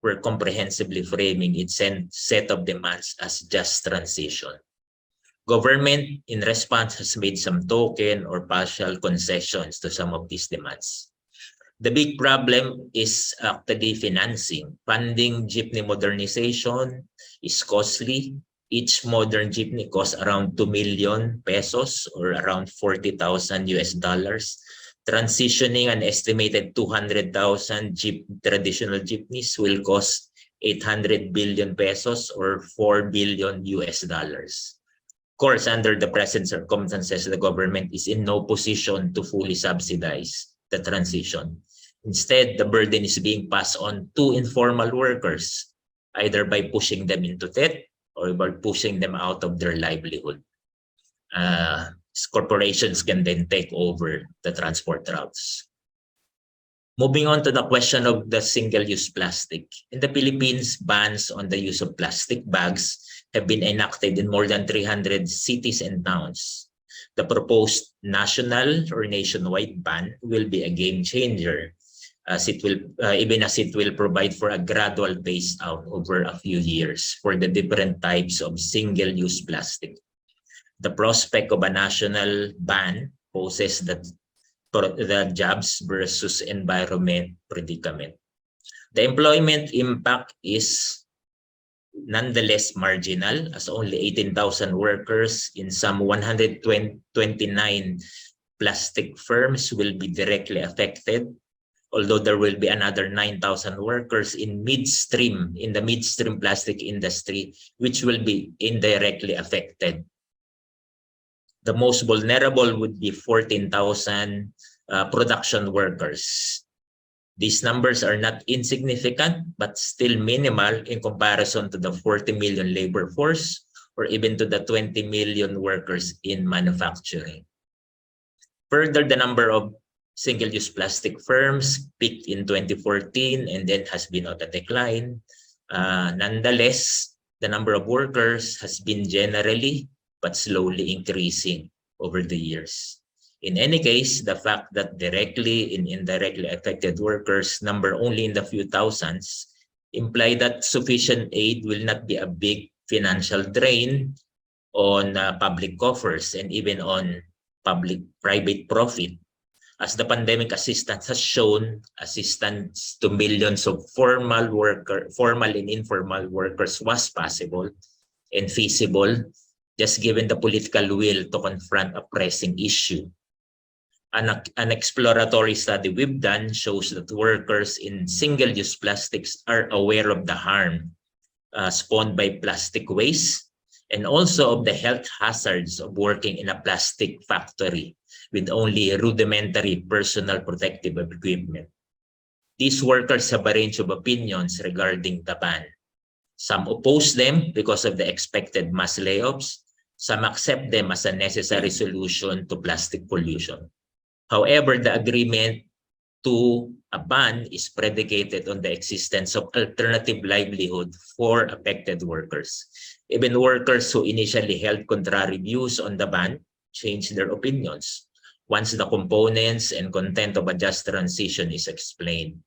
were comprehensively framing its set of demands as just transition. Government, in response, has made some token or partial concessions to some of these demands. The big problem is actually financing. Funding jeepney modernization is costly. Each modern jeepney costs around 2 million pesos or around $40,000 US. Transitioning an estimated 200,000 traditional jeepneys will cost 800 billion pesos or $4 billion US. Of course, under the present circumstances, the government is in no position to fully subsidize the transition. Instead, the burden is being passed on to informal workers, either by pushing them into debt or by pushing them out of their livelihood. Corporations can then take over the transport routes. Moving on to the question of the single-use plastic. In the Philippines, bans on the use of plastic bags have been enacted in more than 300 cities and towns. The proposed national or nationwide ban will be a game changer, as it will provide for a gradual phase out over a few years for the different types of single-use plastic. The prospect of a national ban poses the jobs versus environment predicament. The employment impact is nonetheless marginal, as only 18,000 workers in some 129 plastic firms will be directly affected, although there will be another 9,000 workers in the midstream plastic industry, which will be indirectly affected. The most vulnerable would be 14,000 production workers. These numbers are not insignificant, but still minimal in comparison to the 40 million labor force or even to the 20 million workers in manufacturing. Further, the number of single-use plastic firms peaked in 2014 and then has been on a decline. Nonetheless, the number of workers has been generally but slowly increasing over the years. In any case, the fact that directly and indirectly affected workers number only in the few thousands imply that sufficient aid will not be a big financial drain on public coffers and even on public-private profit, as the pandemic assistance has shown, assistance to millions of formal and informal workers was possible and feasible, just given the political will to confront a pressing issue. An exploratory study we've done shows that workers in single-use plastics are aware of the harm spawned by plastic waste, and also of the health hazards of working in a plastic factory with only rudimentary personal protective equipment. These workers have a range of opinions regarding the ban. Some oppose them because of the expected mass layoffs. Some accept them as a necessary solution to plastic pollution. However, the agreement to a ban is predicated on the existence of alternative livelihood for affected workers. Even workers who initially held contrary views on the ban changed their opinions once the components and content of a just transition is explained.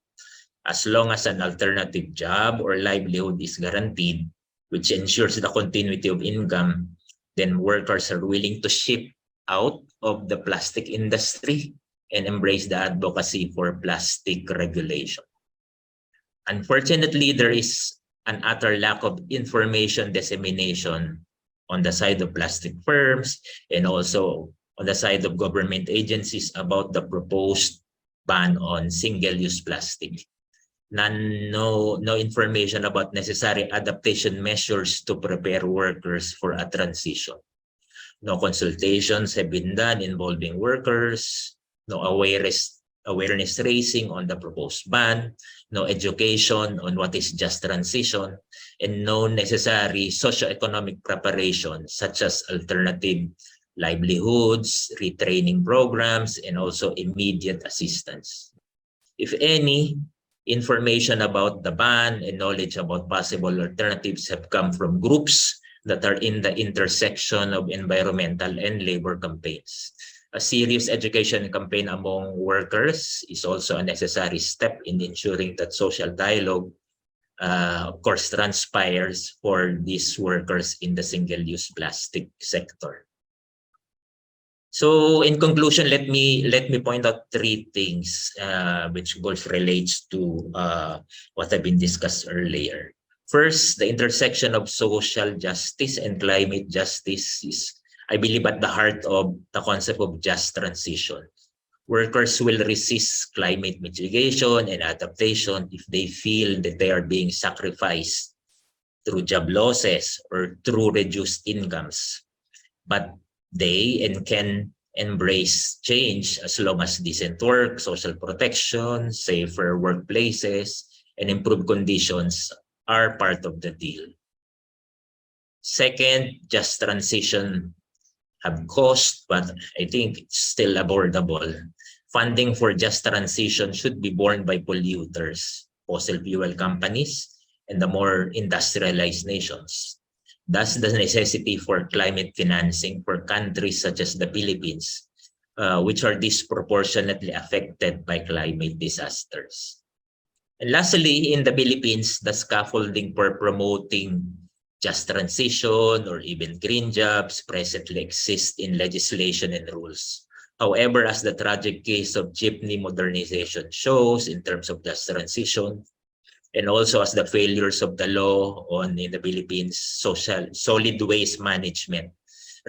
As long as an alternative job or livelihood is guaranteed, which ensures the continuity of income, then workers are willing to shift out of the plastic industry and embrace the advocacy for plastic regulation. Unfortunately, there is an utter lack of information dissemination on the side of plastic firms and also on the side of government agencies about the proposed ban on single-use plastic. No information about necessary adaptation measures to prepare workers for a transition. No consultations have been done involving workers, no awareness raising on the proposed ban, no education on what is just transition, and no necessary socioeconomic preparation such as alternative livelihoods, retraining programs, and also immediate assistance. If any, information about the ban and knowledge about possible alternatives have come from groups that are in the intersection of environmental and labor campaigns. A serious education campaign among workers is also a necessary step in ensuring that social dialogue, of course, transpires for these workers in the single-use plastic sector. So in conclusion, let me point out three things which both relates to what have been discussed earlier. First, the intersection of social justice and climate justice is, I believe, at the heart of the concept of just transition. Workers will resist climate mitigation and adaptation if they feel that they are being sacrificed through job losses or through reduced incomes. But they can embrace change as long as decent work, social protection, safer workplaces, and improved conditions are part of the deal. Second, just transition have cost, but I think it's still affordable. Funding for just transition should be borne by polluters, fossil fuel companies, and the more industrialized nations. Thus, the necessity for climate financing for countries such as the Philippines, which are disproportionately affected by climate disasters. And lastly, in the Philippines, the scaffolding for promoting just transition or even green jobs presently exist in legislation and rules. However, as the tragic case of jeepney modernization shows in terms of just transition, and also as the failures of the law on in the Philippines solid waste management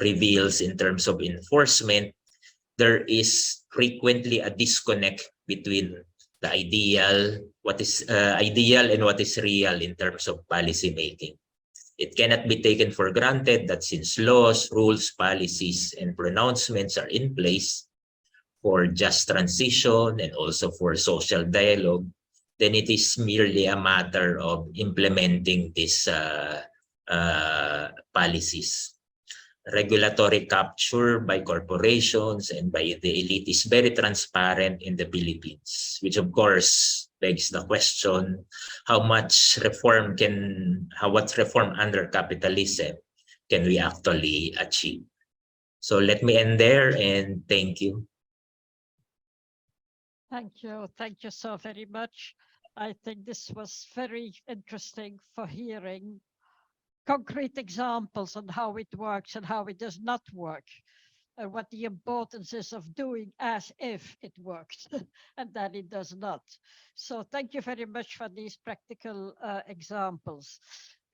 reveals in terms of enforcement, there is frequently a disconnect between the ideal and what is real in terms of policy making. It cannot be taken for granted that since laws, rules, policies, and pronouncements are in place for just transition and also for social dialogue, then it is merely a matter of implementing these policies. Regulatory capture by corporations and by the elite is very transparent in the Philippines, which of course begs the question, what reform under capitalism can we actually achieve? So let me end there and thank you. Thank you so very much. I think this was very interesting for hearing concrete examples on how it works and how it does not work. and what the importance is of doing as if it works and that it does not. So thank you very much for these practical examples.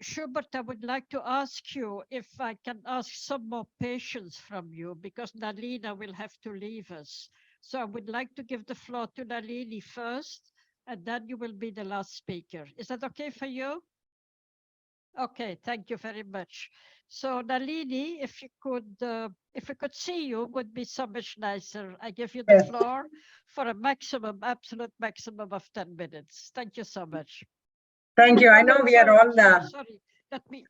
Schubert, I would like to ask you if I can ask some more patience from you, because Nalina will have to leave us. So I would like to give the floor to Nalini first, and then you will be the last speaker. Is that okay for you? Okay, thank you very much. So Nalini, if we could see you, would be so much nicer. I give you the Yes. floor for a maximum, absolute maximum of 10 minutes. Thank you so much. Thank you. I know we are all. Sorry. Let me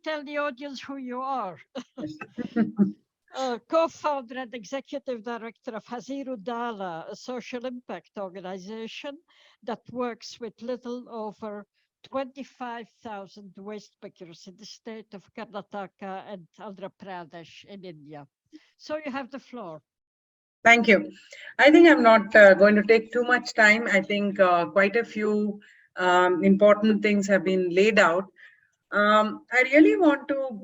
tell the audience who you are. Co-founder and executive director of Haziru Dala, a social impact organization that works with little over 25,000 waste pickers in the state of Karnataka and Andhra Pradesh in India. So you have the floor. Thank you. I think I'm not going to take too much time. I think quite a few important things have been laid out. I really want to,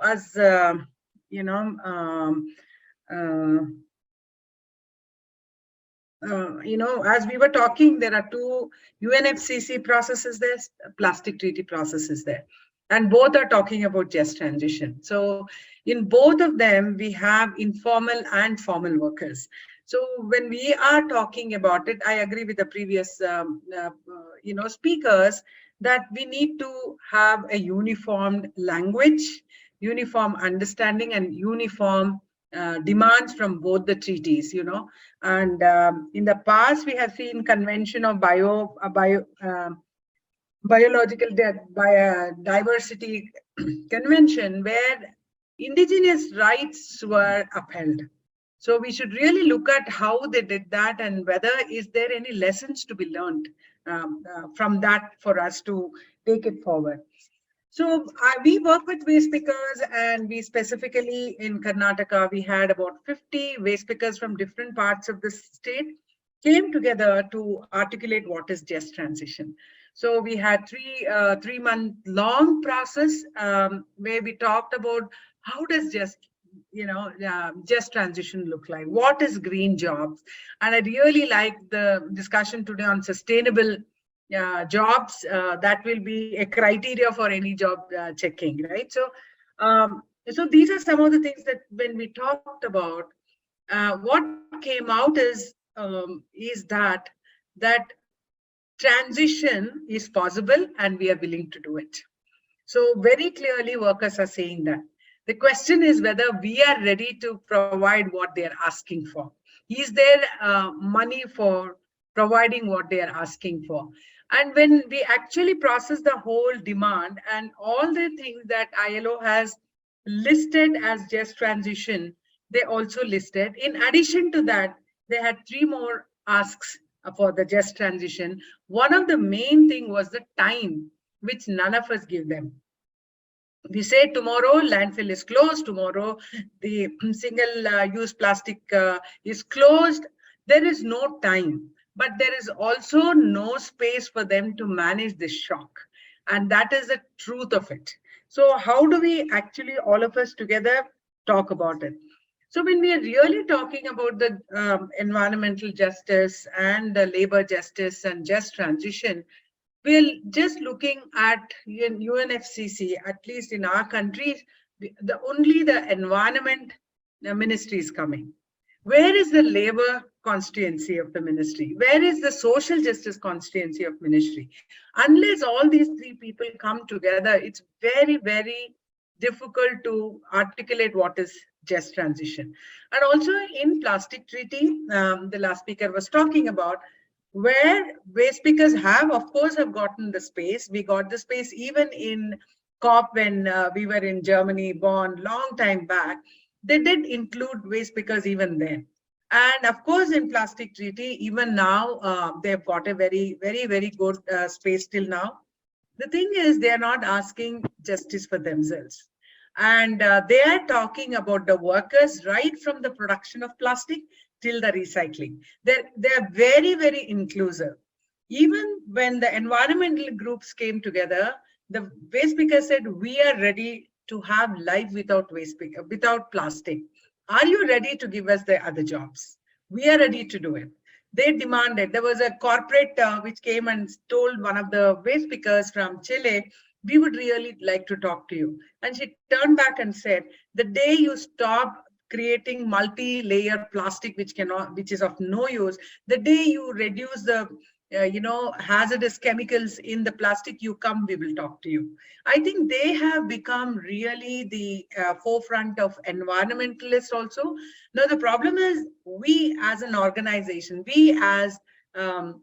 as you know, as we were talking, there are two UNFCCC processes there, plastic treaty processes there, and both are talking about just transition. So in both of them, we have informal and formal workers. So when we are talking about it, I agree with the previous, speakers that we need to have a uniform language, uniform understanding, and uniform demands from both the treaties, and in the past we have seen convention of biological diversity convention where indigenous rights were upheld. So we should really look at how they did that and whether is there any lessons to be learned from that for us to take it forward. So we work with waste pickers, and we specifically in Karnataka, we had about 50 waste pickers from different parts of the state came together to articulate what is just transition. So we had 3-month long process where we talked about how does just transition look like? What is green jobs? And I really like the discussion today on sustainable jobs. That will be a criteria for any job checking, right? So, so these are some of the things that when we talked about, what came out is that transition is possible and we are willing to do it. So very clearly, workers are saying that. The question is whether we are ready to provide what they are asking for. Is there money for providing what they are asking for? And when we actually process the whole demand and all the things that ILO has listed as just transition, they also listed. In addition to that, they had 3 more asks for the just transition. One of the main thing was the time, which none of us give them. We say tomorrow landfill is closed, tomorrow the single-use plastic is closed. There is no time, but there is also no space for them to manage this shock. And that is the truth of it. So how do we actually, all of us together, talk about it? So when we are really talking about the environmental justice and the labor justice and just transition, we're just looking at UNFCCC, at least in our country, only the environment ministry is coming. Where is the labor constituency of the ministry? Where is the social justice constituency of ministry? Unless all these 3 people come together, it's very, very difficult to articulate what is just transition. And also in plastic treaty, the last speaker was talking about, where waste pickers have, of course, have gotten the space. We got the space even in COP when we were in Germany, Bonn, long time back. They did include waste pickers even then. And of course, in plastic treaty, even now, they've got a very, very, very good space till now. The thing is, they are not asking justice for themselves. And they are talking about the workers right from the production of plastic till the recycling. They're very, very inclusive. Even when the environmental groups came together, the waste picker said, we are ready to have life without waste picker, without plastic. Are you ready to give us the other jobs? We are ready to do it. They demanded. There was a corporate which came and told one of the waste pickers from Chile, we would really like to talk to you. And she turned back and said, the day you stop creating multi-layer plastic which is of no use, the day you reduce the hazardous chemicals in the plastic, you come, we will talk to you. I think they have become really the forefront of environmentalists also. Now the problem is, we as an organization, we as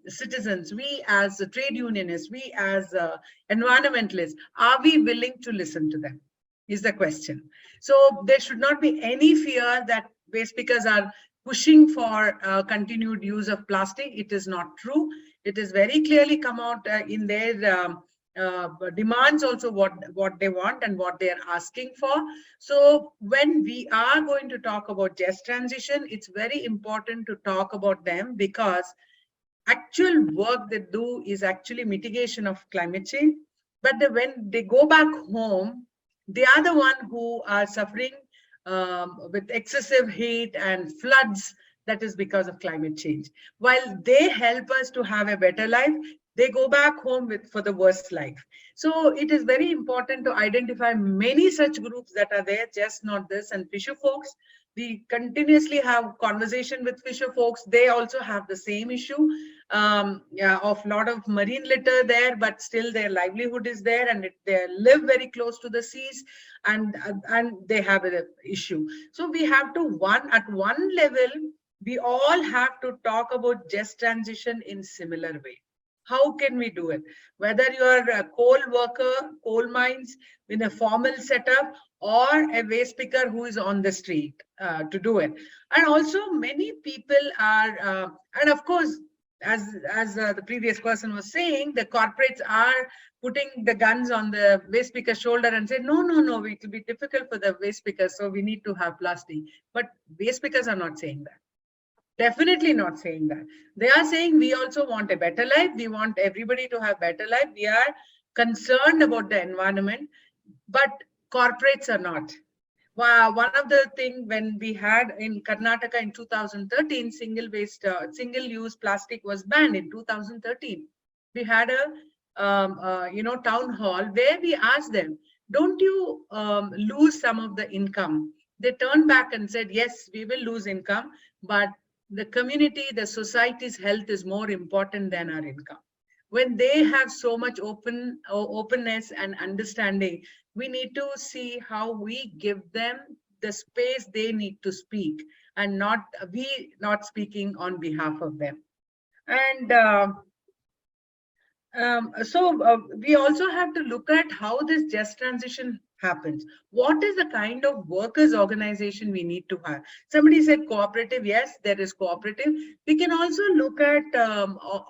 citizens, we as trade unionists, we as environmentalists, are we willing to listen to them, is the question. So there should not be any fear that waste pickers are pushing for continued use of plastic. It is not true. It is very clearly come out in their demands also what they want and what they are asking for. So when we are going to talk about just transition, it's very important to talk about them, because actual work they do is actually mitigation of climate change. But when they go back home, they are the one who are suffering with excessive heat and floods. That is because of climate change. While they help us to have a better life, they go back home for the worst life. So it is very important to identify many such groups that are there, just not this. And fisher folks, we continuously have conversation with fisher folks. They also have the same issue of lot of marine litter there, but still their livelihood is there, and they live very close to the seas, and they have an issue. So we have to at one level, we all have to talk about just transition in similar way. How can we do it? Whether you are a coal worker, coal mines in a formal setup, or a waste picker who is on the street to do it. And also many people are, and of course, as the previous person was saying, the corporates are putting the guns on the waste picker shoulder and say, no, it will be difficult for the waste pickers, so we need to have plastic. But waste pickers are not saying that. Definitely not saying that. They are saying we also want a better life. We want everybody to have better life. We are concerned about the environment, but corporates are not. One of the things when we had in Karnataka in 2013, single-use plastic was banned in 2013. We had a town hall where we asked them, don't you lose some of the income? They turned back and said, yes, we will lose income, but the community, the society's health is more important than our income. When they have so much openness and understanding, we need to see how we give them the space they need to speak, and not speaking on behalf of them. And we also have to look at how this just transition happens. What is the kind of workers organization we need to have? Somebody said cooperative. Yes, there is cooperative. We can also look at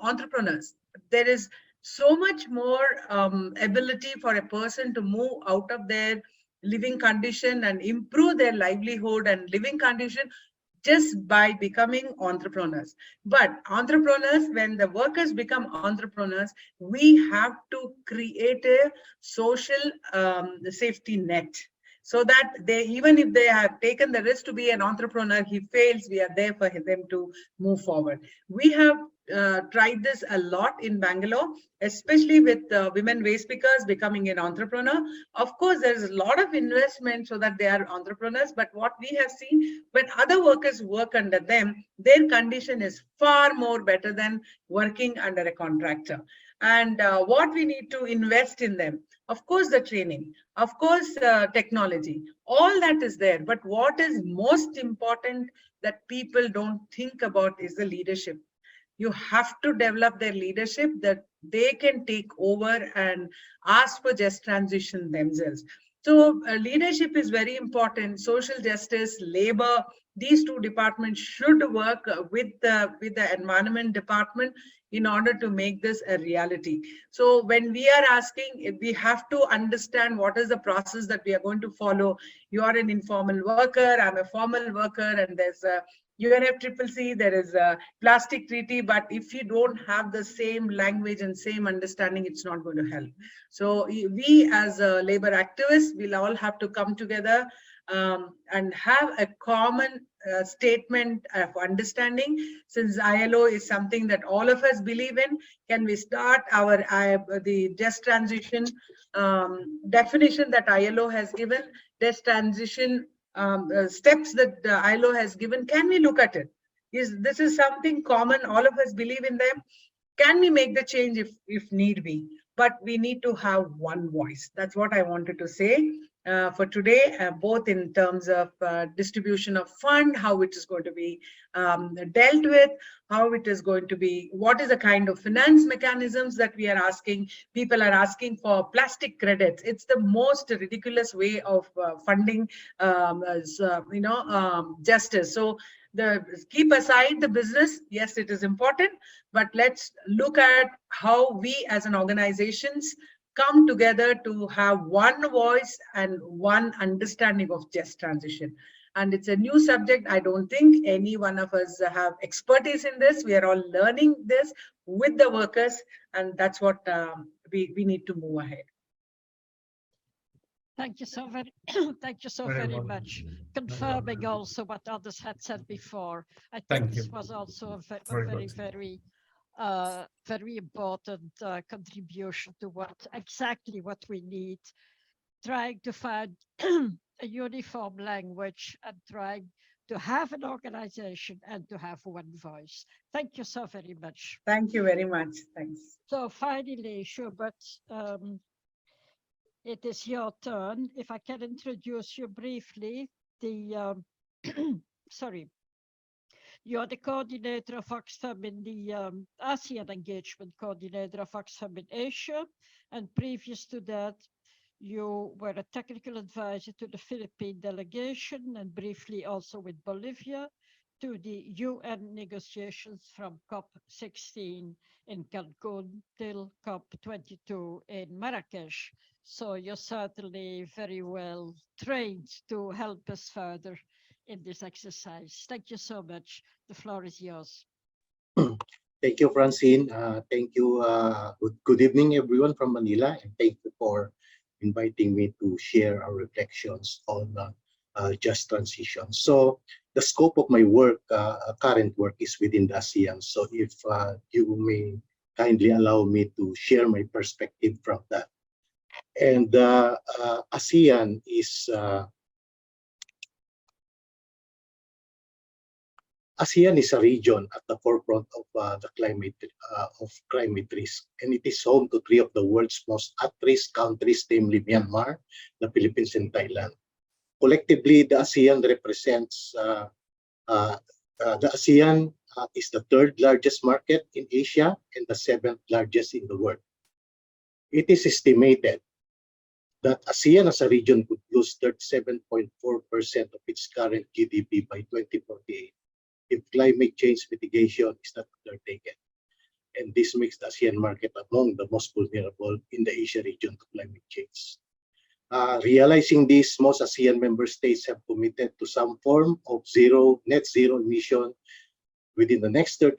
entrepreneurs. There is so much more ability for a person to move out of their living condition and improve their livelihood and living condition just by becoming entrepreneurs. But entrepreneurs, when the workers become entrepreneurs, we have to create a social safety net, so that they, even if they have taken the risk to be an entrepreneur, he fails, we are there for them to move forward. We have tried this a lot in Bangalore, especially with women waste pickers becoming an entrepreneur. Of course, there is a lot of investment so that they are entrepreneurs, but what we have seen, when other workers work under them, their condition is far more better than working under a contractor. And what we need to invest in them, of course, the training, of course, technology, all that is there. But what is most important that people don't think about is the leadership. You have to develop their leadership, that they can take over and ask for just transition themselves. So leadership is very important. Social justice, labor, these two departments should work with the environment department in order to make this a reality. So when we are asking, we have to understand what is the process that we are going to follow. You are an informal worker, I'm a formal worker, and there's UNFCCC, there is a plastic treaty, but if you don't have the same language and same understanding, it's not going to help. So we as labor activists will all have to come together and have a common statement of understanding. Since ILO is something that all of us believe in, can we start our the just transition definition that ILO has given, just transition steps that the ILO has given? Can we look at it? This is something common, all of us believe in them. Can we make the change if need be? But we need to have one voice. That's what I wanted to say for today, both in terms of distribution of fund, how it is going to be dealt with, how it is going to be, what is the kind of finance mechanisms that we are asking. People are asking for plastic credits. It's the most ridiculous way of funding justice. So keep aside the business. Yes, it is important, but let's look at how we as an organizations come together to have one voice and one understanding of just transition. And it's a new subject. I don't think any one of us have expertise in this. We are all learning this with the workers, and that's what we need to move ahead. Thank you so very much. Confirming also what others had said before. I think this was also a very important contribution to exactly what we need, trying to find a uniform language and trying to have an organization and to have one voice. Thank you so very much. Thank you very much. Thanks. So finally, Schubert, it is your turn. If I can introduce you briefly, sorry. You're the coordinator of Oxfam in the ASEAN engagement coordinator of Oxfam in Asia. And previous to that, you were a technical advisor to the Philippine delegation and briefly also with Bolivia to the UN negotiations from COP16 in Cancun till COP22 in Marrakesh. So you're certainly very well trained to help us further in this exercise. Thank you so much. The floor is yours. Thank you, Francine. Thank you. Good evening, everyone from Manila, and thank you for inviting me to share our reflections on just transition. So the scope of my work, current work, is within the ASEAN. So if you may kindly allow me to share my perspective from that. And ASEAN is a region at the forefront of the climate risk, and it is home to three of the world's most at-risk countries, namely Myanmar, the Philippines, and Thailand. Collectively, the ASEAN represents the ASEAN is the third largest market in Asia and the seventh largest in the world. It is estimated that ASEAN as a region could lose 37.4% of its current GDP by 2048 if climate change mitigation is not undertaken. And this makes the ASEAN market among the most vulnerable in the Asia region to climate change. Realizing this, most ASEAN member states have committed to some form of net zero emission within the next 30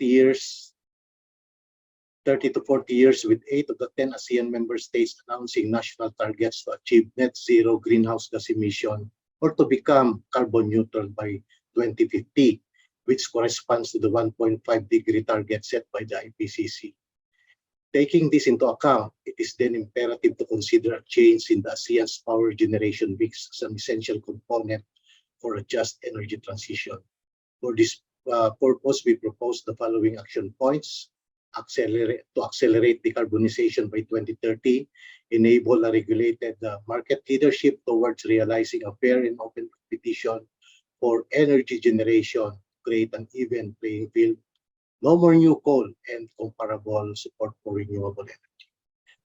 to 40 years, with 8 of the 10 ASEAN member states announcing national targets to achieve net zero greenhouse gas emission or to become carbon neutral by 2050, which corresponds to the 1.5-degree target set by the IPCC. Taking this into account, it is then imperative to consider a change in the ASEAN's power generation mix as an essential component for a just energy transition. For this purpose, we propose the following action points: to accelerate decarbonization by 2030, enable a regulated market leadership towards realizing a fair and open competition for energy generation, create an even playing field, no more new coal, and comparable support for renewable energy.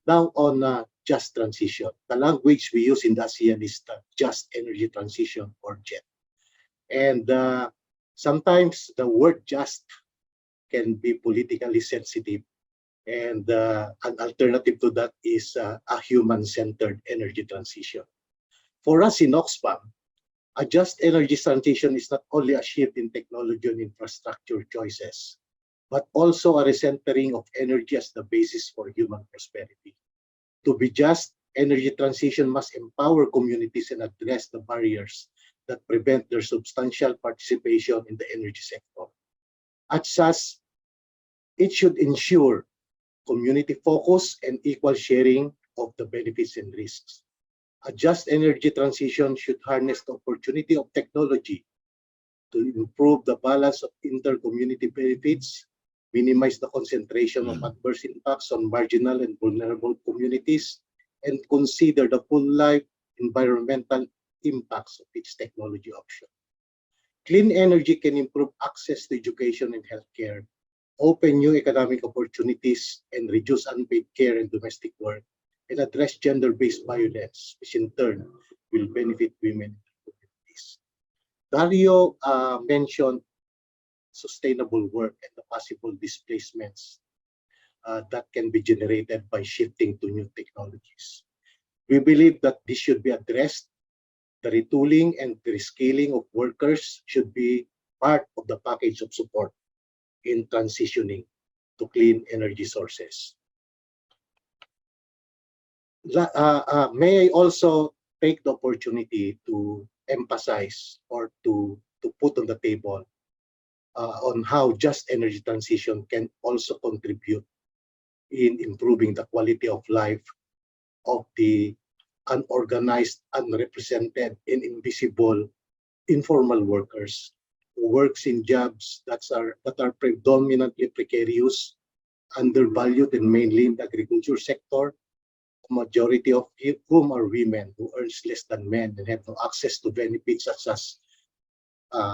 Now on just transition. The language we use in the ASEAN is the just energy transition, or JET. And sometimes the word just can be politically sensitive, and an alternative to that is a human-centered energy transition. For us in Oxfam, A just energy transition is not only a shift in technology and infrastructure choices, but also a recentering of energy as the basis for human prosperity. To be just, energy transition must empower communities and address the barriers that prevent their substantial participation in the energy sector. As such, it should ensure community focus and equal sharing of the benefits and risks. A just energy transition should harness the opportunity of technology to improve the balance of inter-community benefits, minimize the concentration of adverse impacts on marginal and vulnerable communities, and consider the full life environmental impacts of each technology option. Clean energy can improve access to education and healthcare, open new economic opportunities, and reduce unpaid care and domestic work, and address gender-based violence, which in turn will benefit women and communities. Dario mentioned sustainable work and the possible displacements that can be generated by shifting to new technologies. We believe that this should be addressed. The retooling and the reskilling of workers should be part of the package of support in transitioning to clean energy sources. May I also take the opportunity to emphasize or to put on the table on how just energy transition can also contribute in improving the quality of life of the unorganized, unrepresented, and invisible informal workers who works in jobs that are predominantly precarious, undervalued, and mainly in the agriculture sector, a majority of whom are women who earns less than men and have no access to benefits such as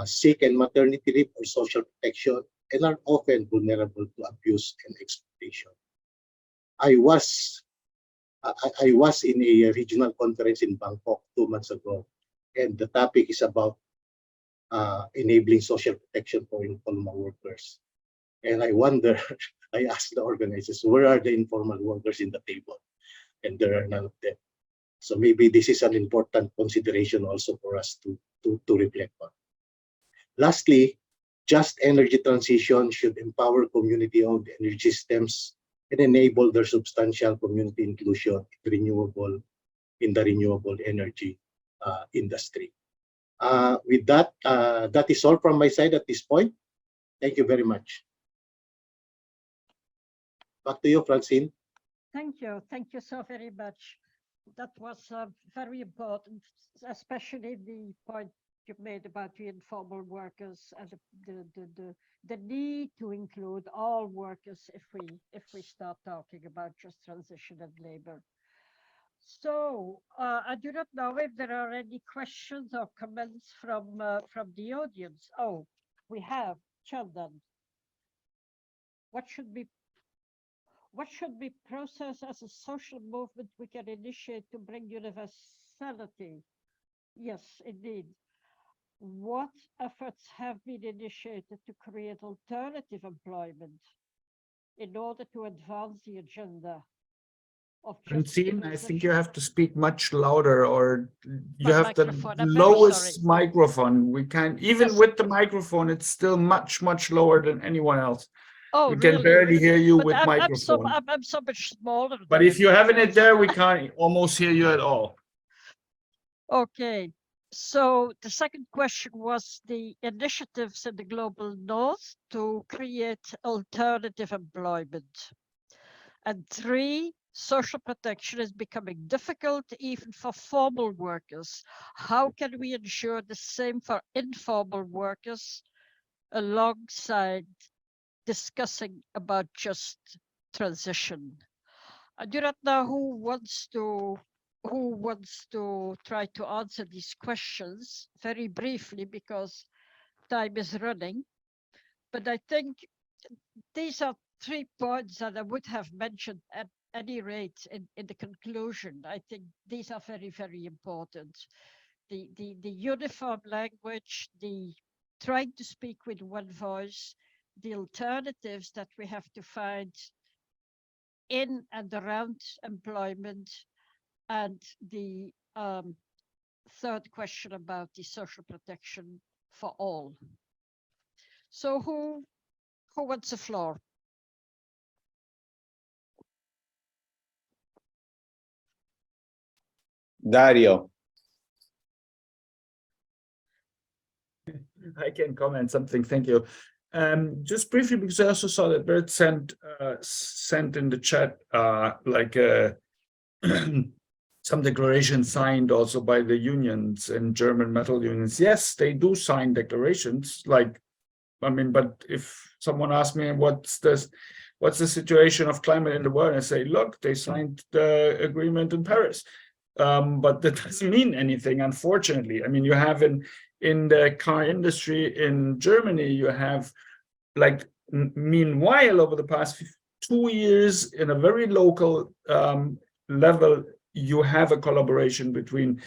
sick and maternity leave or social protection, and are often vulnerable to abuse and exploitation. I was in a regional conference in Bangkok 2 months ago, and the topic is about enabling social protection for informal workers. And I wonder, I asked the organizers, where are the informal workers in the table? And there are none of them. So maybe this is an important consideration also for us to reflect on. Lastly, just energy transition should empower community-owned energy systems and enable their substantial community inclusion in the renewable energy industry. With that, that is all from my side at this point. Thank you very much. Back to you, Francine. Thank you. Thank you so very much. That was very important, especially the point you made about the informal workers and the need to include all workers if we start talking about just transition and labor. So I do not know if there are any questions or comments from the audience. Oh, we have Chandan. What should be processed as a social movement we can initiate to bring universality? Yes, indeed. What efforts have been initiated to create alternative employment in order to advance the agenda of Francine, I think you have to speak much louder, or you have the I'm lowest microphone. We can't, even Yes. with the microphone, it's still much lower than anyone else. Oh, We really? can barely hear you But with I'm microphone. so much smaller. But than if you're having everyone it there, else. we can't almost hear you at all. Okay. So the second question was the initiatives in the global north to create alternative employment. And 3, social protection is becoming difficult even for formal workers. How can we ensure the same for informal workers alongside discussing about just transition? I do not know who wants to try to answer these questions very briefly because time is running. But I think these are 3 points that I would have mentioned at any rate in the conclusion. I think these are very, very important. The uniform language, the trying to speak with one voice, the alternatives that we have to find in and around employment, and the third question about the social protection for all. So who wants the floor? Dario. I can comment something. Thank you. Just briefly, because I also saw that Bert sent in the chat some declaration signed also by the unions and German metal unions. Yes, they do sign declarations. Like, I mean, but if someone asks me what's the situation of climate in the world, I say, look, they signed the agreement in Paris. But that doesn't mean anything, unfortunately. I mean, you have in the car industry in Germany, you have, like, meanwhile, over the past 2 years, in a very local level, you have a collaboration between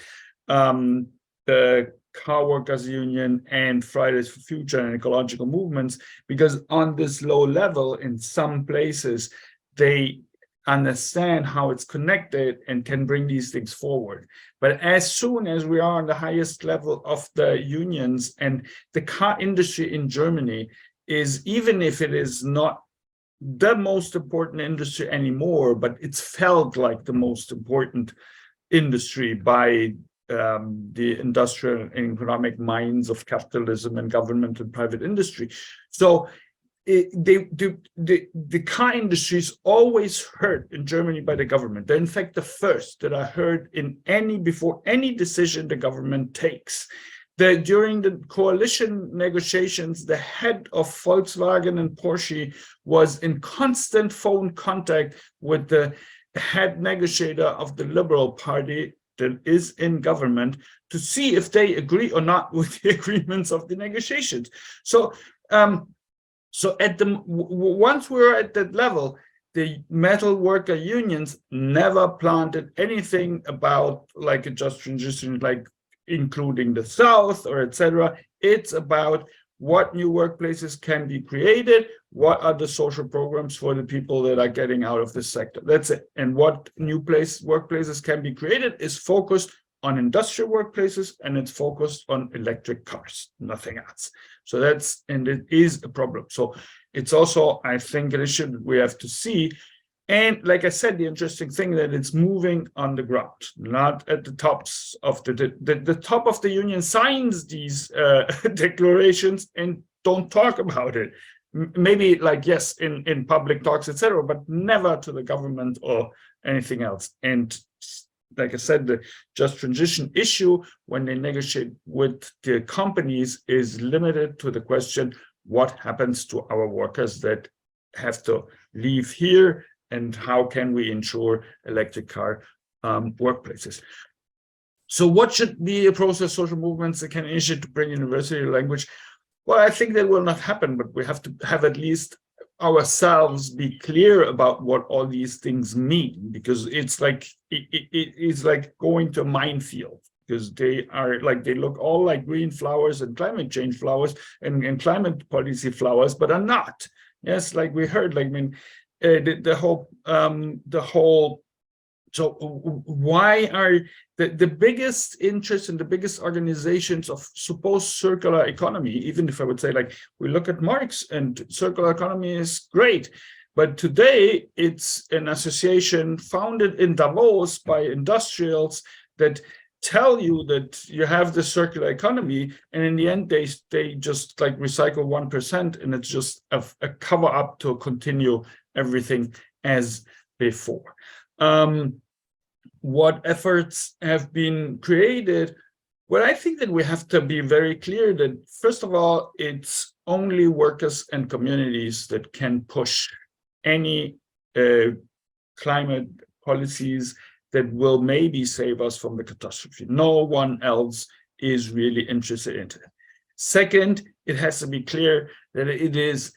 the car workers union and Fridays for Future and ecological movements, because on this low level, in some places, they understand how it's connected and can bring these things forward. But as soon as we are on the highest level of the unions, and the car industry in Germany is, even if it is not the most important industry anymore, but it's felt like the most important industry by the industrial and economic minds of capitalism and government and private industry. So the car industry is always heard in Germany by the government. They're in fact the first that are heard before any decision the government takes. During the coalition negotiations, the head of Volkswagen and Porsche was in constant phone contact with the head negotiator of the Liberal Party that is in government to see if they agree or not with the agreements of the negotiations. So, once we're at that level, the metal worker unions never planted anything about like a just transition, like including the South or etc. It's about what new workplaces can be created, what are the social programs for the people that are getting out of this sector. That's it. And what new workplaces can be created is focused on industrial workplaces, and it's focused on electric cars, nothing else. So and it is a problem. So it's also, I think, an issue that we have to see. And like I said, the interesting thing that it's moving on the ground, not at the tops of the top of the union signs these declarations and don't talk about it. Maybe like, yes, in public talks, etc., but never to the government or anything else. And like I said, the just transition issue when they negotiate with the companies is limited to the question, what happens to our workers that have to leave here, and how can we ensure electric car workplaces? So what should be a process social movements that can initiate to bring university language? Well, I think that will not happen, but we have to have at least ourselves be clear about what all these things mean, because it's like it's like going to a minefield, because they look all like green flowers and climate change flowers and climate policy flowers, but are not. Yes, like we heard, like, I mean, the whole. So why are the biggest interest and the biggest organizations of supposed circular economy, even if I would say, like, we look at Marx and circular economy is great, but today it's an association founded in Davos by industrials that tell you that you have the circular economy, and in the end they just like recycle 1%, and it's just a cover up to continue everything as before. What efforts have been created? Well, I think that we have to be very clear that, first of all, it's only workers and communities that can push any climate policies that will maybe save us from the catastrophe. No one else is really interested in it. Second, it has to be clear that it is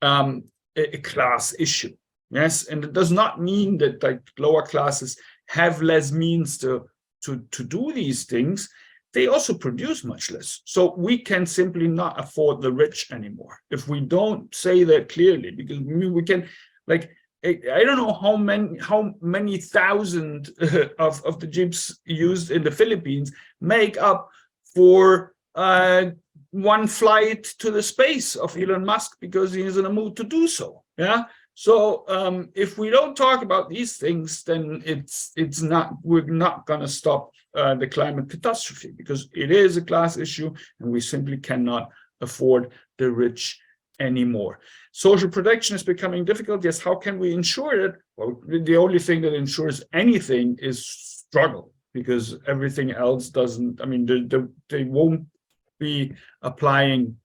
a class issue. Yes, and it does not mean that like lower classes have less means to do these things. They also produce much less. So we can simply not afford the rich anymore if we don't say that clearly, because we can, like, I don't know how many thousand of the jeeps used in the Philippines make up for one flight to the space of Elon Musk because he's in a mood to do so. Yeah. So if we don't talk about these things, then we're not going to stop the climate catastrophe, because it is a class issue and we simply cannot afford the rich anymore. Social protection is becoming difficult. Yes, how can we ensure it? Well, the only thing that ensures anything is struggle, because everything else doesn't. I mean, they won't be applying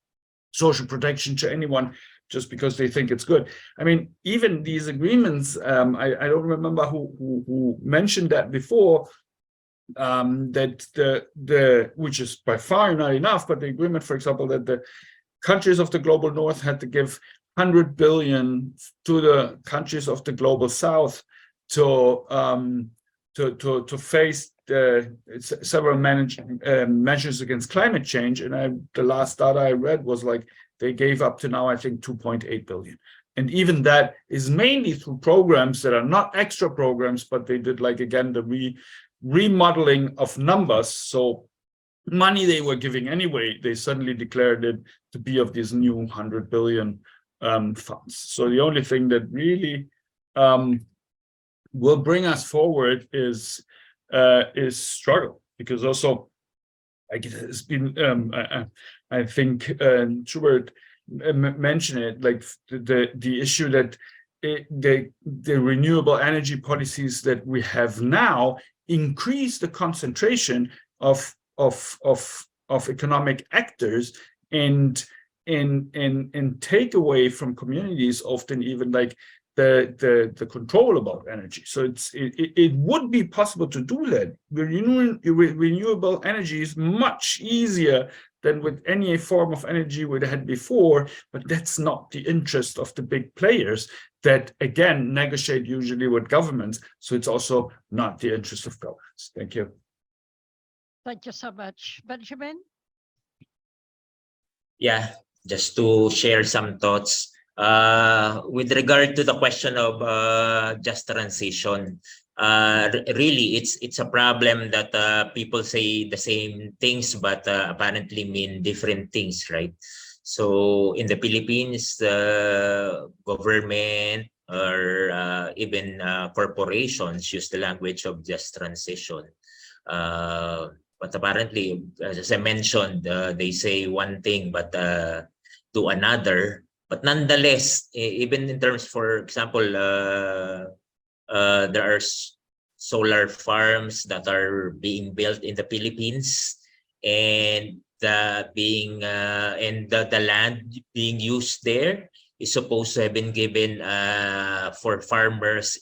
social protection to anyone just because they think it's good. I mean, even these agreements, I don't remember who mentioned that before, that which is by far not enough, but the agreement, for example, that the countries of the global north had to give 100 billion to the countries of the global south to face the several measures against climate change. And the last data I read was like they gave up to now, I think, 2.8 billion. And even that is mainly through programs that are not extra programs, but they did, like, again, the remodeling of numbers. So money they were giving anyway, they suddenly declared it to be of these new 100 billion funds. So the only thing that really will bring us forward is struggle, because also, like, it has been, I think Schubert mentioned it, like the issue that the renewable energy policies that we have now increase the concentration of economic actors and take away from communities often even like the control about energy. So it would be possible to do that. Renewable energy is much easier than with any form of energy we had before, but that's not the interest of the big players that, again, negotiate usually with governments. So it's also not the interest of governments. Thank you. Thank you so much. Benjamin? Yeah, just to share some thoughts. With regard to the question of just transition, really, it's a problem that people say the same things, but apparently mean different things, right? So in the Philippines, the government or even corporations use the language of just transition. But apparently, as I mentioned, they say one thing, but do another. But nonetheless, even in terms, for example, there are solar farms that are being built in the Philippines, and the land being used there is supposed to have been given for farmers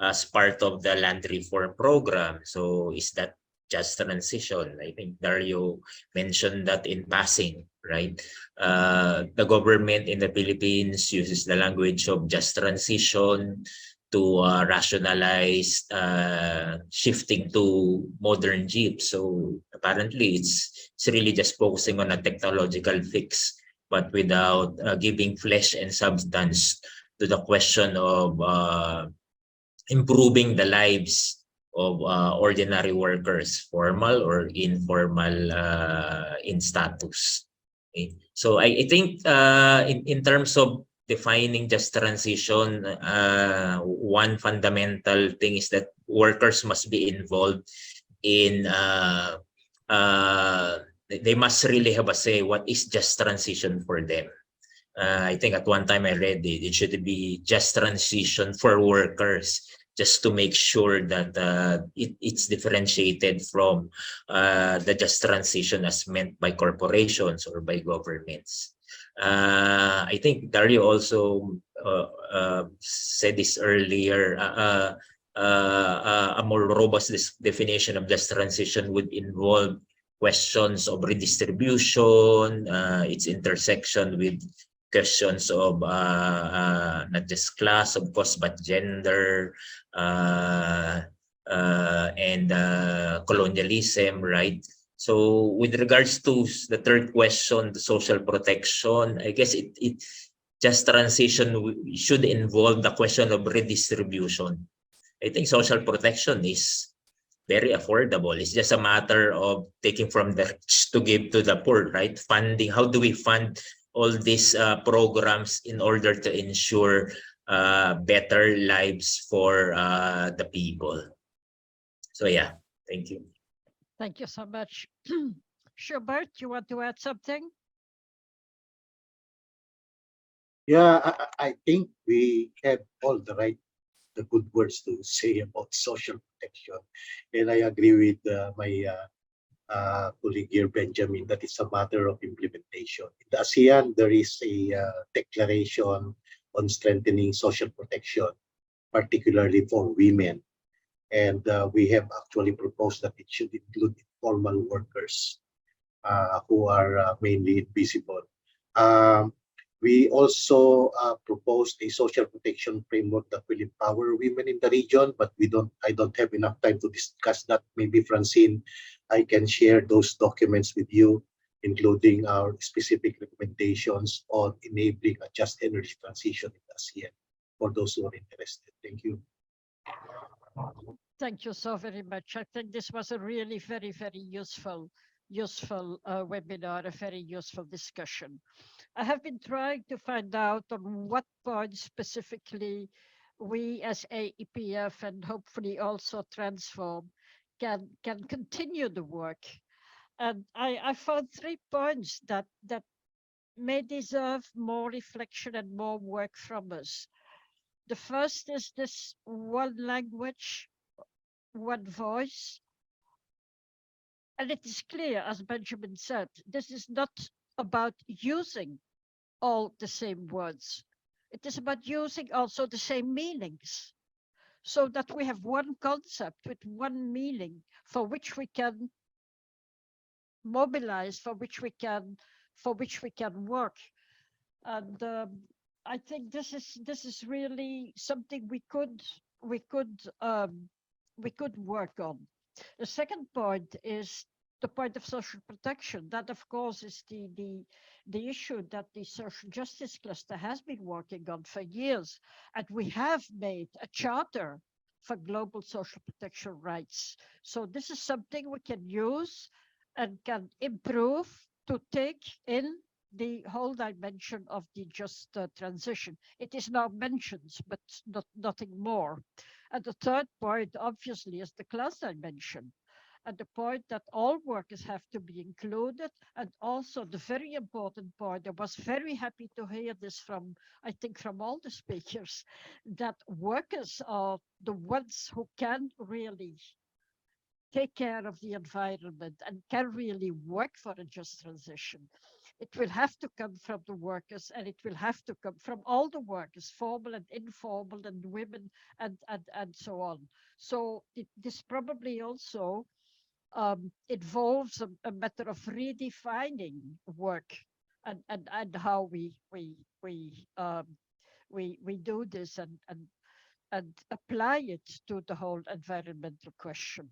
as part of the land reform program. So is that just transition? I think Dario mentioned that in passing, right? The government in the Philippines uses the language of just transition to rationalize shifting to modern jeeps. So apparently it's really just focusing on a technological fix, but without giving flesh and substance to the question of improving the lives of ordinary workers, formal or informal in status. Okay? So I think in terms of defining just transition, one fundamental thing is that workers must be involved in, they must really have a say what is just transition for them. I think at one time I read it should be just transition for workers, just to make sure that it's differentiated from the just transition as meant by corporations or by governments. I think Dario also said this earlier. A more robust definition of just transition would involve questions of redistribution, its intersection with questions of not just class, of course, but gender and colonialism, right? So with regards to the third question, the social protection, I guess just transition should involve the question of redistribution. I think social protection is very affordable. It's just a matter of taking from the rich to give to the poor, right? Funding, how do we fund all these programs in order to ensure better lives for the people? So yeah, thank you. Thank you so much. Schubert, you want to add something? Yeah, I think we have all the good words to say about social protection. And I agree with my colleague here, Benjamin, that it's a matter of implementation. In the ASEAN, there is a declaration on strengthening social protection, particularly for women. And we have actually proposed that it should include informal workers who are mainly invisible. We also proposed a social protection framework that will empower women in the region, but I don't have enough time to discuss that. Maybe Francine, I can share those documents with you, including our specific recommendations on enabling a just energy transition in ASEAN for those who are interested. Thank you. Thank you so very much. I think this was a really very, very useful webinar, a very useful discussion. I have been trying to find out on what points specifically we as AEPF and hopefully also Transform can continue the work. And I found 3 points that may deserve more reflection and more work from us. The first is this one language, one voice. And it is clear, as Benjamin said, this is not about using all the same words. It is about using also the same meanings, so that we have one concept with one meaning for which we can mobilize, for which we can work. And I think this is really something we could work on. The second point is the point of social protection. That, of course, is the issue that the social justice cluster has been working on for years. And we have made a charter for global social protection rights. So this is something we can use and can improve to take in the whole dimension of the just transition. It is now mentioned, but nothing more. And the third point, obviously, is the class dimension. And the point that all workers have to be included. And also the very important point, I was very happy to hear this from, I think, from all the speakers, that workers are the ones who can really take care of the environment and can really work for a just transition. It will have to come from the workers, and it will have to come from all the workers, formal and informal, and women, and so on. So this probably also involves a matter of redefining work and how we do this and apply it to the whole environmental question.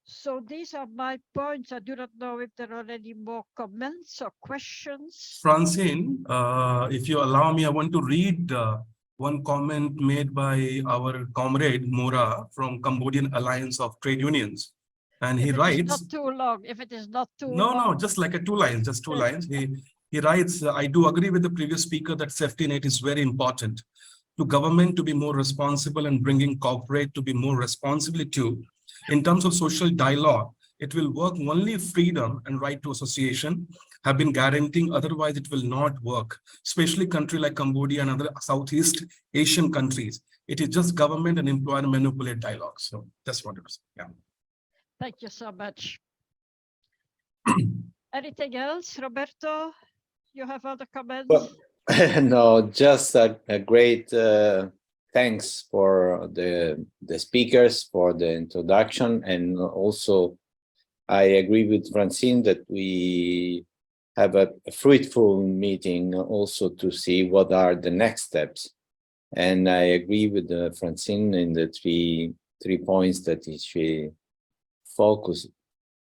So these are my points. I do not know if there are any more comments or questions. Francine, if you allow me, I want to read one comment made by our comrade Mora from Cambodian Alliance of Trade Unions. And he writes, if it is not too long, if it is not too long. No, just like 2 lines, just 2 lines. He writes, I do agree with the previous speaker that safety net is very important. To government to be more responsible and bringing corporate to be more responsible too. In terms of social dialogue, it will work only if freedom and right to association have been guaranteeing, otherwise it will not work, especially country like Cambodia and other Southeast Asian countries. It is just government and employer manipulate dialogue. So that's what it was. Yeah. Thank you so much. Anything else, Roberto? You have other comments? Well, no, just a great thanks for the speakers for the introduction, and also I agree with Francine that we have a fruitful meeting also to see what are the next steps. And I agree with Francine in the three points that she focused.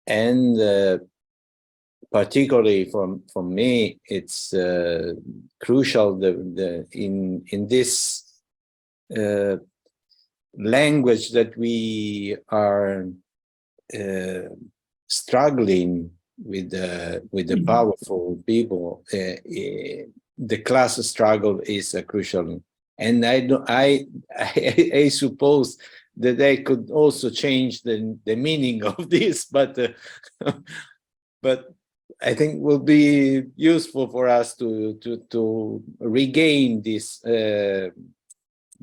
And particularly for me, it's crucial in this language that we are struggling with the powerful people. The class struggle is crucial, and I suppose that I could also change the meaning of this, but but I think will be useful for us to regain this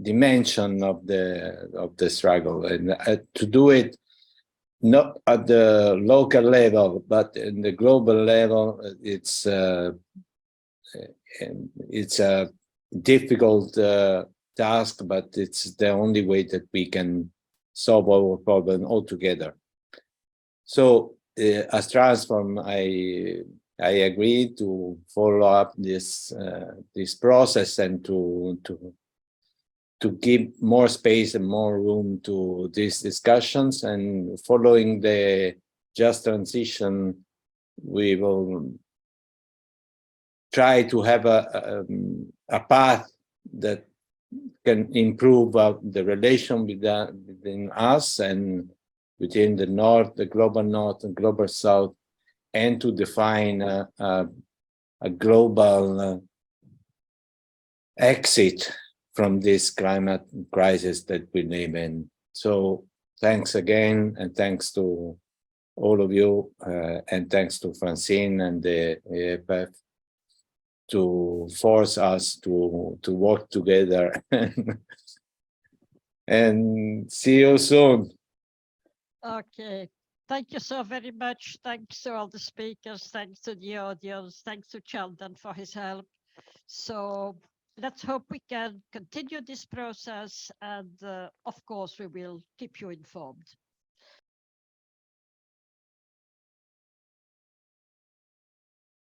dimension of the struggle, and to do it not at the local level but in the global level. It's a difficult task, but it's the only way that we can solve our problem altogether. So as Transform, I agree to follow up this process and to give more space and more room to these discussions. And following the just transition, we will try to have a path that can improve the relation between us and within the North, the global North and global South, and to define a global exit from this climate crisis that we live in. So thanks again, and thanks to all of you, and thanks to Francine and the AEPF to force us to work together. And see you soon. Okay. Thank you so very much. Thanks to all the speakers. Thanks to the audience. Thanks to Sheldon for his help. So let's hope we can continue this process. And of course, we will keep you informed.